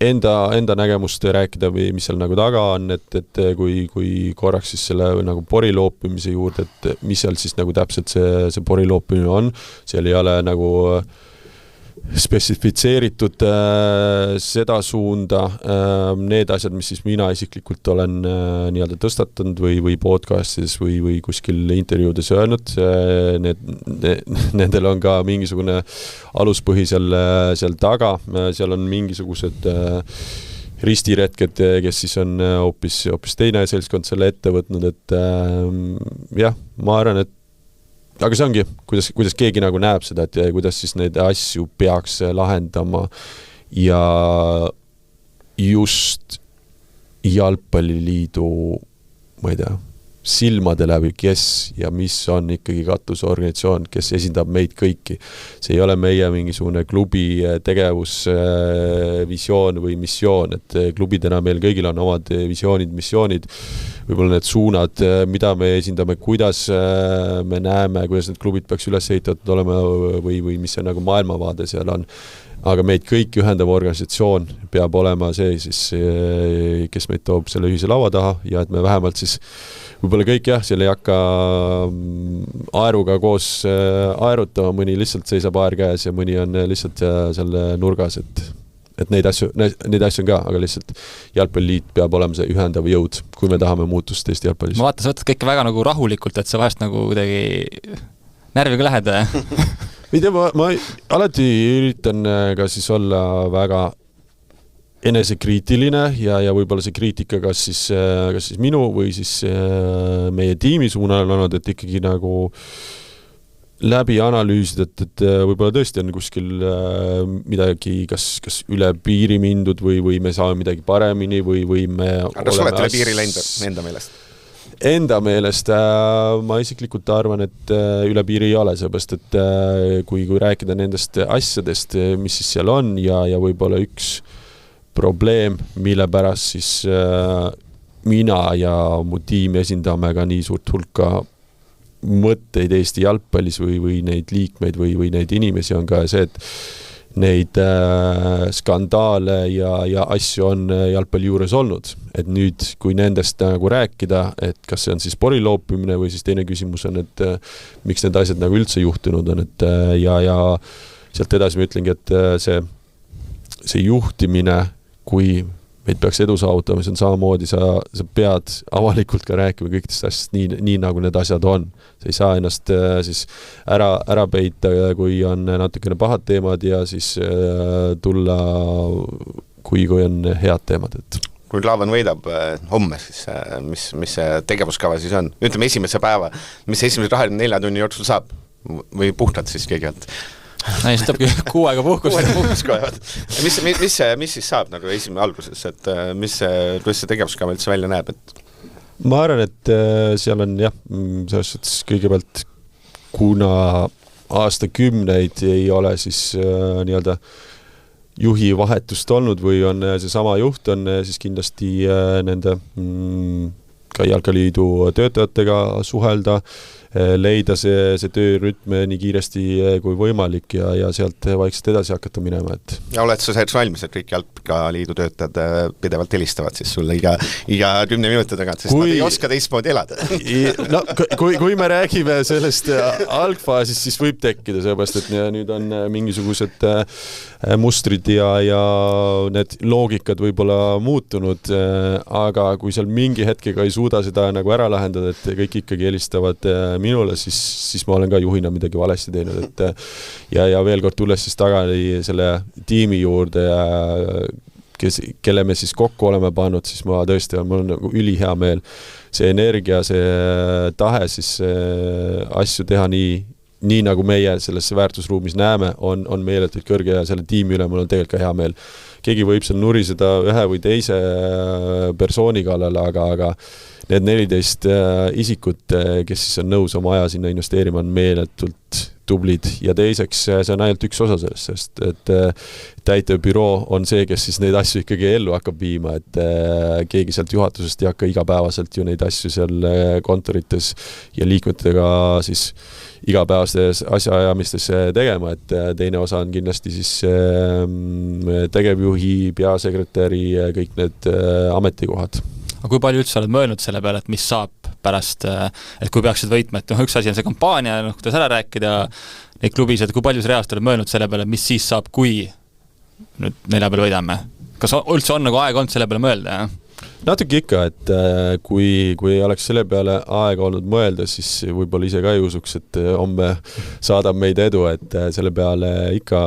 enda nägemust rääkida või mis seal nagu taga on, et kui korraks siis selle nagu poriloopimise juurde, et mis seal siis nagu täpselt see poriloopimine on, seal ei ole nagu spesifitseeritud seda suunda, need asjad, mis siis mina isiklikult olen nii-öelda tõstatanud või podcastides või kuskil intervjuudes öelnud, nendel on ka mingisugune aluspõhi seal taga, seal on mingisugused ristiretked, kes siis on hoopis teine seltskond selle ette võtnud, et jah, ma arvan, et aga see ongi, kuidas keegi nagu näeb seda, et kuidas siis neid asju peaks lahendama ja just jalgpalliliidu, ma ei tea, silmade läbi, kes ja mis on ikkagi katusorganisatsioon, kes esindab meid kõiki. See ei ole meie mingisugune klubi tegevus, visioon või missioon, et klubidena meil kõigil on omad visioonid, missioonid, võib-olla need suunad, mida me esindame, kuidas me näeme, kuidas need klubid peaks üles ehitatud olema või mis see nagu maailmavaade seal on. aga meid kõik ühendav organisatsioon peab olema see siis, kes meid toob selle ühise laua taha ja et me vähemalt siis võib-olla kõik seal ei hakka aeruga koos aerutama, mõni lihtsalt seisab aer käes ja mõni on lihtsalt seal nurgas, et neid asju on ka, aga lihtsalt jalgpalliliit peab olema see ühendav jõud, kui me tahame muutust Eesti jalgpallis. Ma vaatan, sa võtad kõike väga nagu rahulikult, et sa vahest nagu kuidagi närviga lähed. Ei tea, ma alati üritan ka siis olla väga enesekriitiline ja võib-olla see kriitika kas siis minu või siis meie tiimi suunal on olnud, et ikkagi nagu läbi analüüsida, et võib-olla tõesti on kuskil midagi kas üle piiri mindud või me saame midagi paremini või me aga kas olete üle piiri läinud enda meelest? Enda meelest ma isiklikult arvan, et üle piiri ei ole, seepärast, et kui rääkida nendest asjadest, mis siis seal on ja võib-olla üks probleem, mille pärast siis mina ja mu tiim esindame ka nii suurt hulka mõtteid Eesti jalgpallis või neid liikmeid või neid inimesi on ka see, et neid skandaale ja asju on jalgpalli juures olnud. Et nüüd, kui nendest nagu rääkida, et kas see on siis poriloopimine või siis teine küsimus on, et miks need asjad nagu üldse juhtunud on, et ja sealt edasi ma ütlengi, et see juhtimine, kui meid peaks edu saavutama, see on samamoodi, sa pead avalikult ka rääkima kõikidest asjast nii nagu need asjad on. Sa ei saa ennast siis ära peita, kui on natukene pahad teemad ja siis tulla, kui on head teemad. Kui Klaavan võidab homme, siis mis see tegevuskava siis on? Ütleme esimese päeva, mis esimese 24 tunni jooksul saab? Või puhtad siis kõigepealt? Siis tõbki 6 aega puhkust. Mis siis saab nagu esimene alguses, et kuidas see tegevuskava üldse välja näeb? Ma arvan, et seal on selles suhtes kõigepealt, kuna aastakümneid ei ole siis nii-öelda juhi vahetust olnud või on see sama juht, on siis kindlasti nende ka jalgpalliliidu töötajatega suhelda, leida see töörütm nii kiiresti kui võimalik ja sealt vaikselt edasi hakata minema. Ja oled sa selleks valmis, et kõik jalgpalliliidu töötajad pidevalt helistavad siis sulle iga 10 minuti tagant, sest nad ei oska teistmoodi elada? No, kui me räägime sellest algfaasis, siis võib tekkida, seepärast, et nüüd on mingisugused mustrid ja need loogikad võib-olla muutunud, aga kui seal mingi hetkega ei suuda seda nagu ära lahendada, et kõik ikkagi helistavad minule, siis ma olen ka juhina midagi valesti teinud, ja veel kord tulles siis tagasi selle tiimi juurde kelle me siis kokku oleme pannud, siis ma tõesti mul on nagu ülihea meel. See energia, see tahe siis asju teha nii nagu meie selles väärtusruumis näeme, on meeletult kõrge ja selle tiimi üle mul on tegelikult ka hea meel. Keegi võib seal nuriseda ühe või teise persooni kallal, aga need 14 isikut, kes siis on nõus oma aja sinna investeerima, on meeletult tublid ja teiseks see on ainult üks osa sellest, sest et täitevbüroo on see, kes siis neid asju ikkagi ellu hakkab viima, et keegi sealt juhatusest ei hakka igapäevaselt ju neid asju seal kontorites ja liikmetega siis igapäevastes asjaajamistes tegema, et teine osa on kindlasti siis tegevjuhi, peasekretäri ja kõik need ametikohad. Aga kui palju üldse oled mõelnud selle peale, et mis saab pärast, et kui peaksid võitma, et üks asi on see kampaania, kuidas ära rääkida neid klubis, et kui palju sa reaalselt oled mõelnud selle peale, mis siis saab, kui nüüd 4 peal võidame? Kas üldse on nagu aeg olnud selle peale mõelda? Natuke ikka, et kui oleks selle peale aega olnud mõelda, siis võib-olla ise ka ei usuks, et homme saadab meid edu, et selle peale ikka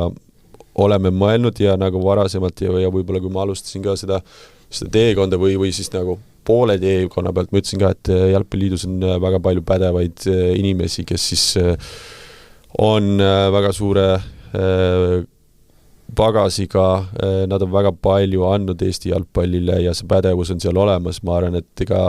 oleme mõelnud ja nagu varasemalt ja võib-olla kui ma alustasin ka seda teekonda või siis nagu poole teekonna pealt, ma ütlesin ka, et jalgpalliliidus on väga palju pädevaid inimesi, kes siis on väga suure pagasiga, nad on väga palju andnud Eesti jalgpallile ja see pädevus on seal olemas, ma arvan, et ega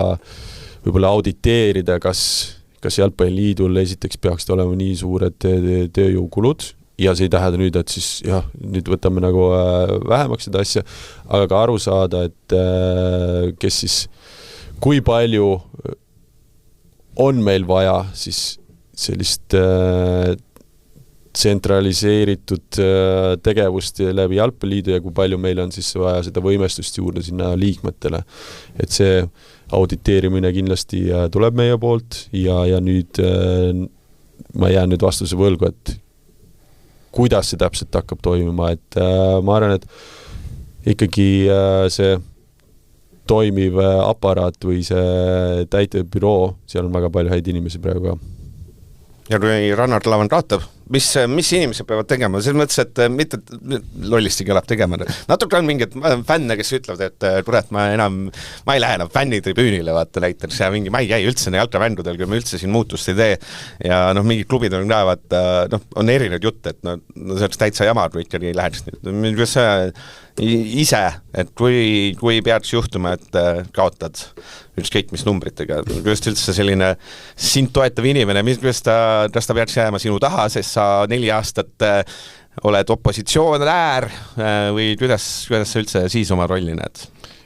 võib-olla auditeerida, kas jalgpalliliidul esiteks peaksid olema nii suured tööjõukulud, ja see ei tähenda nüüd, et siis nüüd võtame nagu vähemaks seda asja, aga ka aru saada, et kes siis, kui palju on meil vaja siis sellist tsentraliseeritud tegevust läbi Jalgpalliliidu ja kui palju meil on siis vaja seda võimestust juurde sinna liikmetele. Et see auditeerimine kindlasti tuleb meie poolt ja nüüd ma jään nüüd vastuse võlgu, et kuidas see täpselt hakkab toimima, et ma arvan, et ikkagi see toimiv aparaat või see täitevbüroo, seal on väga palju häid inimesi praegu ka. Ja kui Rannar Lavand vaatab, mis inimesed peavad tegema, selles mõttes, et mitte lollisti kõlab tegema. Natuke on mingid fänne, kes ütlevad, et kurat, ma ei lähe enam fännitribüünile, vaata näiteks, ja mingi, ma ei käi üldse jalkavändudel, kui me üldse siin muutust ei tee. Ja mingid klubid on näevad, on erinevad jutt, et see oleks täitsa jamad või ikkagi ei läheks. Kuidas sa ise, et kui peaks juhtuma, et kaotad ükskõik mis numbritega, kuidas üldse selline sind toetav inimene, kas ta peaks jääma sinu taha, sest sa 4 aastat oled opositsioonäär või kuidas sa üldse siis oma rolli näed?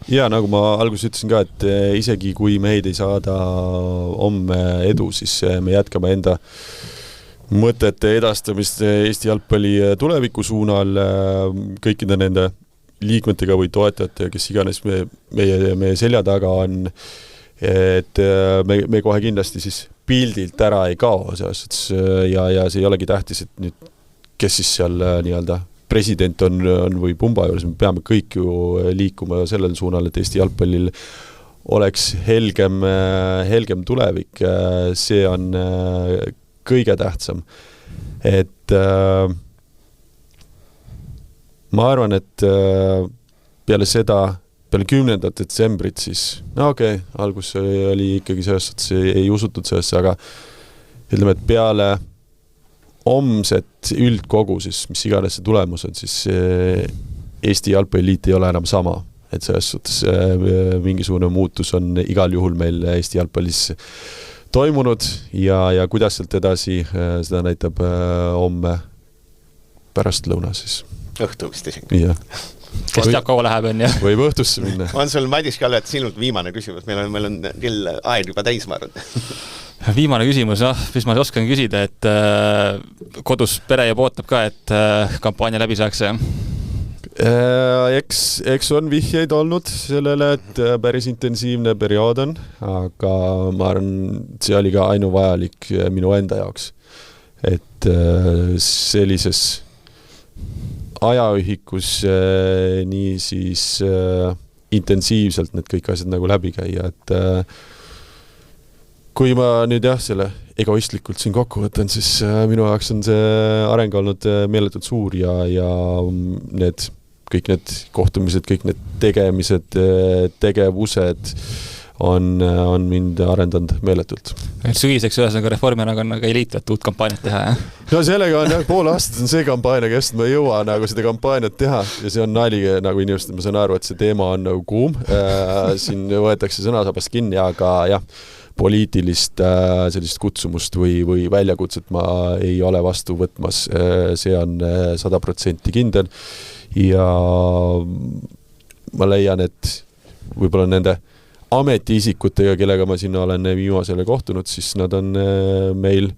Ja nagu ma alguses ütlesin ka, et isegi kui meid ei saada homme edu, siis me jätkame enda mõtete edastamist Eesti jalgpalli tuleviku suunal kõikide nende liikmetega või toetajatega, kes iganes meie selja taga on, et me kohe kindlasti siis pildilt ära ei kao selles, ja see ei olegi tähtis, et nüüd, kes siis seal nii-öelda president on või pumba juures, me peame kõik ju liikuma sellel suunal, et Eesti jalgpallil oleks helgem tulevik, see on kõige tähtsam. Et ma arvan, et peale 10. detsembrit siis, algus oli ikkagi sellest, ei usutud sellesse, aga ütleme, et peale homset üldkogu, siis mis iganes see tulemus on, siis Eesti jalgpalliliit ei ole enam sama. Et selles suhtes mingisugune muutus on igal juhul meil Eesti jalgpallis toimunud ja kuidas sealt edasi, seda näitab homme pärast lõuna siis. Õhtu vist isegi. Jah. Kes teab, kaua läheb on, jah? Võib õhtusse minna. On sul, Madis Kalvet, sinult viimane küsimus. Meil on küll aeg juba täis, ma arvan. Viimane küsimus, mis ma oskan küsida, et kodus pere juba ootab ka, et kampaania läbi saaks. Eks on vihjeid olnud sellele, et päris intensiivne periood on, aga ma arvan, see oli ka ainuvajalik minu enda jaoks. Et sellises ajaühikus nii siis intensiivselt need kõik asjad nagu läbi käia, et kui ma nüüd selle egoistlikult siin kokku võtan, siis minu jaoks on see areng olnud meeletult suur ja kõik need kohtumised, kõik need tegemised, tegevused on mind arendanud meeletult. Sügiseks ühesõnaga Reformierakonnaga ei liitu, et uut kampaaniat teha, jah? No sellega on pool aastat on see kampaania kestnud, ma ei jõua nagu seda kampaaniat teha ja see on naalige nagu inimesed, ma saan aru, et see teema on nagu kuum. Siin võetakse sõnasabast kinni, aga jah, poliitilist sellist kutsumust või väljakutset ma ei ole vastu võtmas. See on 100% kindel ja ma leian, et võib-olla nende ametiisikutega, kellega ma sinna olen viimasele kohtunud, siis nad on meil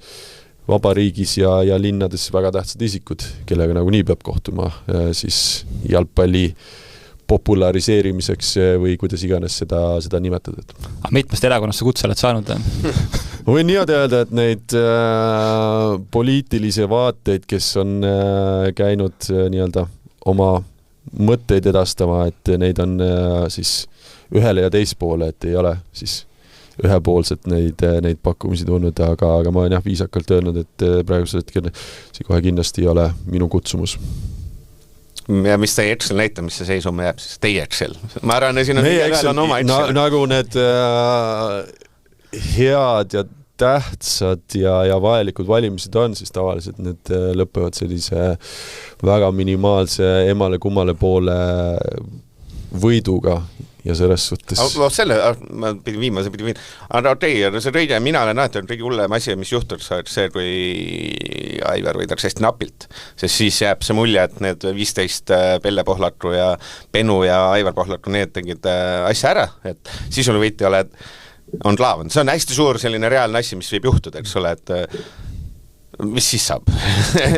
vabariigis ja linnades väga tähtsad isikud, kellega nagu nii peab kohtuma siis jalgpalli populariseerimiseks või kuidas iganes seda nimetada. Mitmest erakonnast sa kutse oled saanud? Ma võin niimoodi öelda, et neid poliitilisi vaateid, kes on käinud nii-öelda oma mõtteid edastama, et neid on siis ühele ja teispoole, et ei ole siis ühepoolselt neid pakkumisi tulnud, aga ma olen viisakalt öelnud, et praegusel hetkel see kohe kindlasti ei ole minu kutsumus. Ja mis teie Excel näitab, mis see seisuma jääb, siis teie Excel? Ma arvan, siin on oma Excel. Nagu need head ja tähtsad ja vajalikud valimised on, siis tavaliselt need lõpevad sellise väga minimaalse emale kummale poole võiduga ja selles suhtes. Ma pidin viima. Aga see Reide, mina olen näete, et kõige hullem asi, mis juhtuks, see, kui Aivar võidaks hästi napilt, sest siis jääb see mulje, et need 15 Pelle Pohlatru ja Penu ja Aivar Pohlatru, need tegid asja ära, et siis on võiti ole, on klaavan. See on hästi suur selline reaalne asi, mis võib juhtuda, eks ole, et mis siis saab?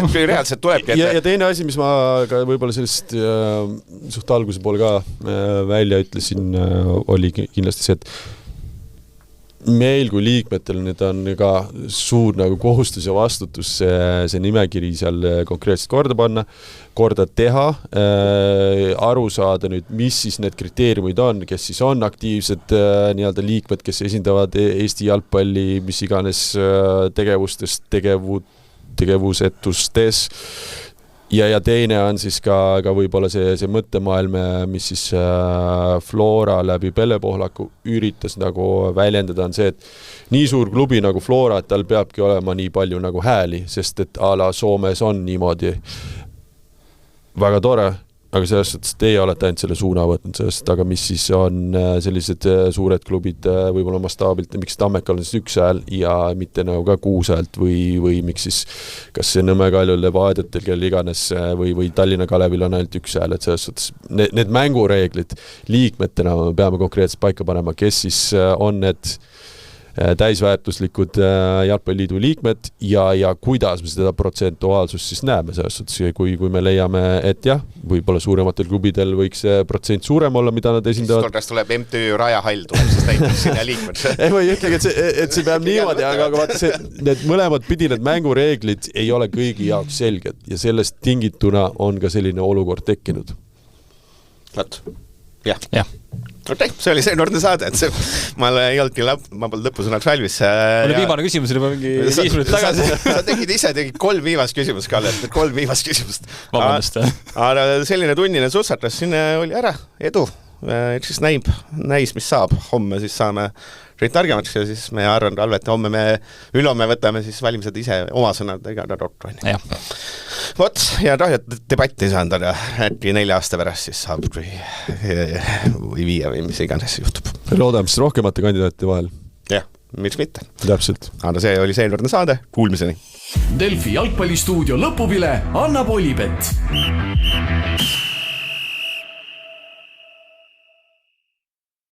Kui reaalselt tulebki ja teine asi, mis ma ka võib-olla sellest suht alguse poole ka välja ütlesin, oli kindlasti see, et meil kui liikmetel nüüd on ka suur nagu kohustus ja vastutus see nimekiri seal konkreetselt korda panna, korda teha, aru saada nüüd, mis siis need kriteeriumid on, kes siis on aktiivsed nii-öelda liikmed, kes esindavad Eesti jalgpalli, mis iganes tegevustes, tegevusetustes. Ja teine on siis ka võib-olla see mõttemaailm, mis siis Flora läbi Pelle Pohlaku üritas nagu väljendada, on see, et nii suur klubi nagu Flora, et tal peabki olema nii palju nagu hääli, sest et a la Soomes on niimoodi väga tore, aga selles suhtes teie olete ainult selle suuna võtnud sellest, aga mis siis on sellised suured klubid võib-olla mastaabilt, miks Tammekal on siis 1 hääl ja mitte nagu ka 6 häält või miks siis kas see Nõmme Kaljul ja Vaadjatel, kel iganes või Tallinna Kalevil on ainult 1 hääl, et selles suhtes need mängureeglid liikmetena me peame konkreetselt paika panema, kes siis on need täisväärtuslikud jalgpalliliidu liikmed ja kuidas me seda protsentuaalsust siis näeme selles suhtes, kui me leiame, et jah, võib-olla suurematel klubidel võiks see protsent suurem olla, mida nad esindavad. Siis korras tuleb MTÜ Rajahall, tuleb siis näiteks sinna liikmed. Ei või ikkagi, et see peab niimoodi, aga vaata need mõlemad pidi, need mängureeglid ei ole kõigi jaoks selged ja sellest tingituna on ka selline olukord tekkinud. Vaat, jah. Okay, see oli see noorte saade, et ma ei olnudki lõpusõnaks valmis. Oli viimane küsimus juba mingi 5 minutit tagasi. Sa tegid 3 viimast küsimust, Kalle, 3 viimast küsimust. Vabandust. Aga selline tunnine sussatas, siin oli ära, edu. Eks siis näis, mis saab. Homme siis saame Rit targemaks ja siis me arvan, Alvet, homme ülehomme võtame siis valimised ise oma sõnadega rottu. Vot, ja debatti saanud, aga äkki 4 aasta pärast siis saab või 5 või mis iganes juhtub. Loodame siis rohkemate kandidaatide vahel. Jah, miks mitte. Täpselt. Aga see oli seekordne saade, kuulmiseni. Delfi jalgpallistuudio lõpupile annab Olipet.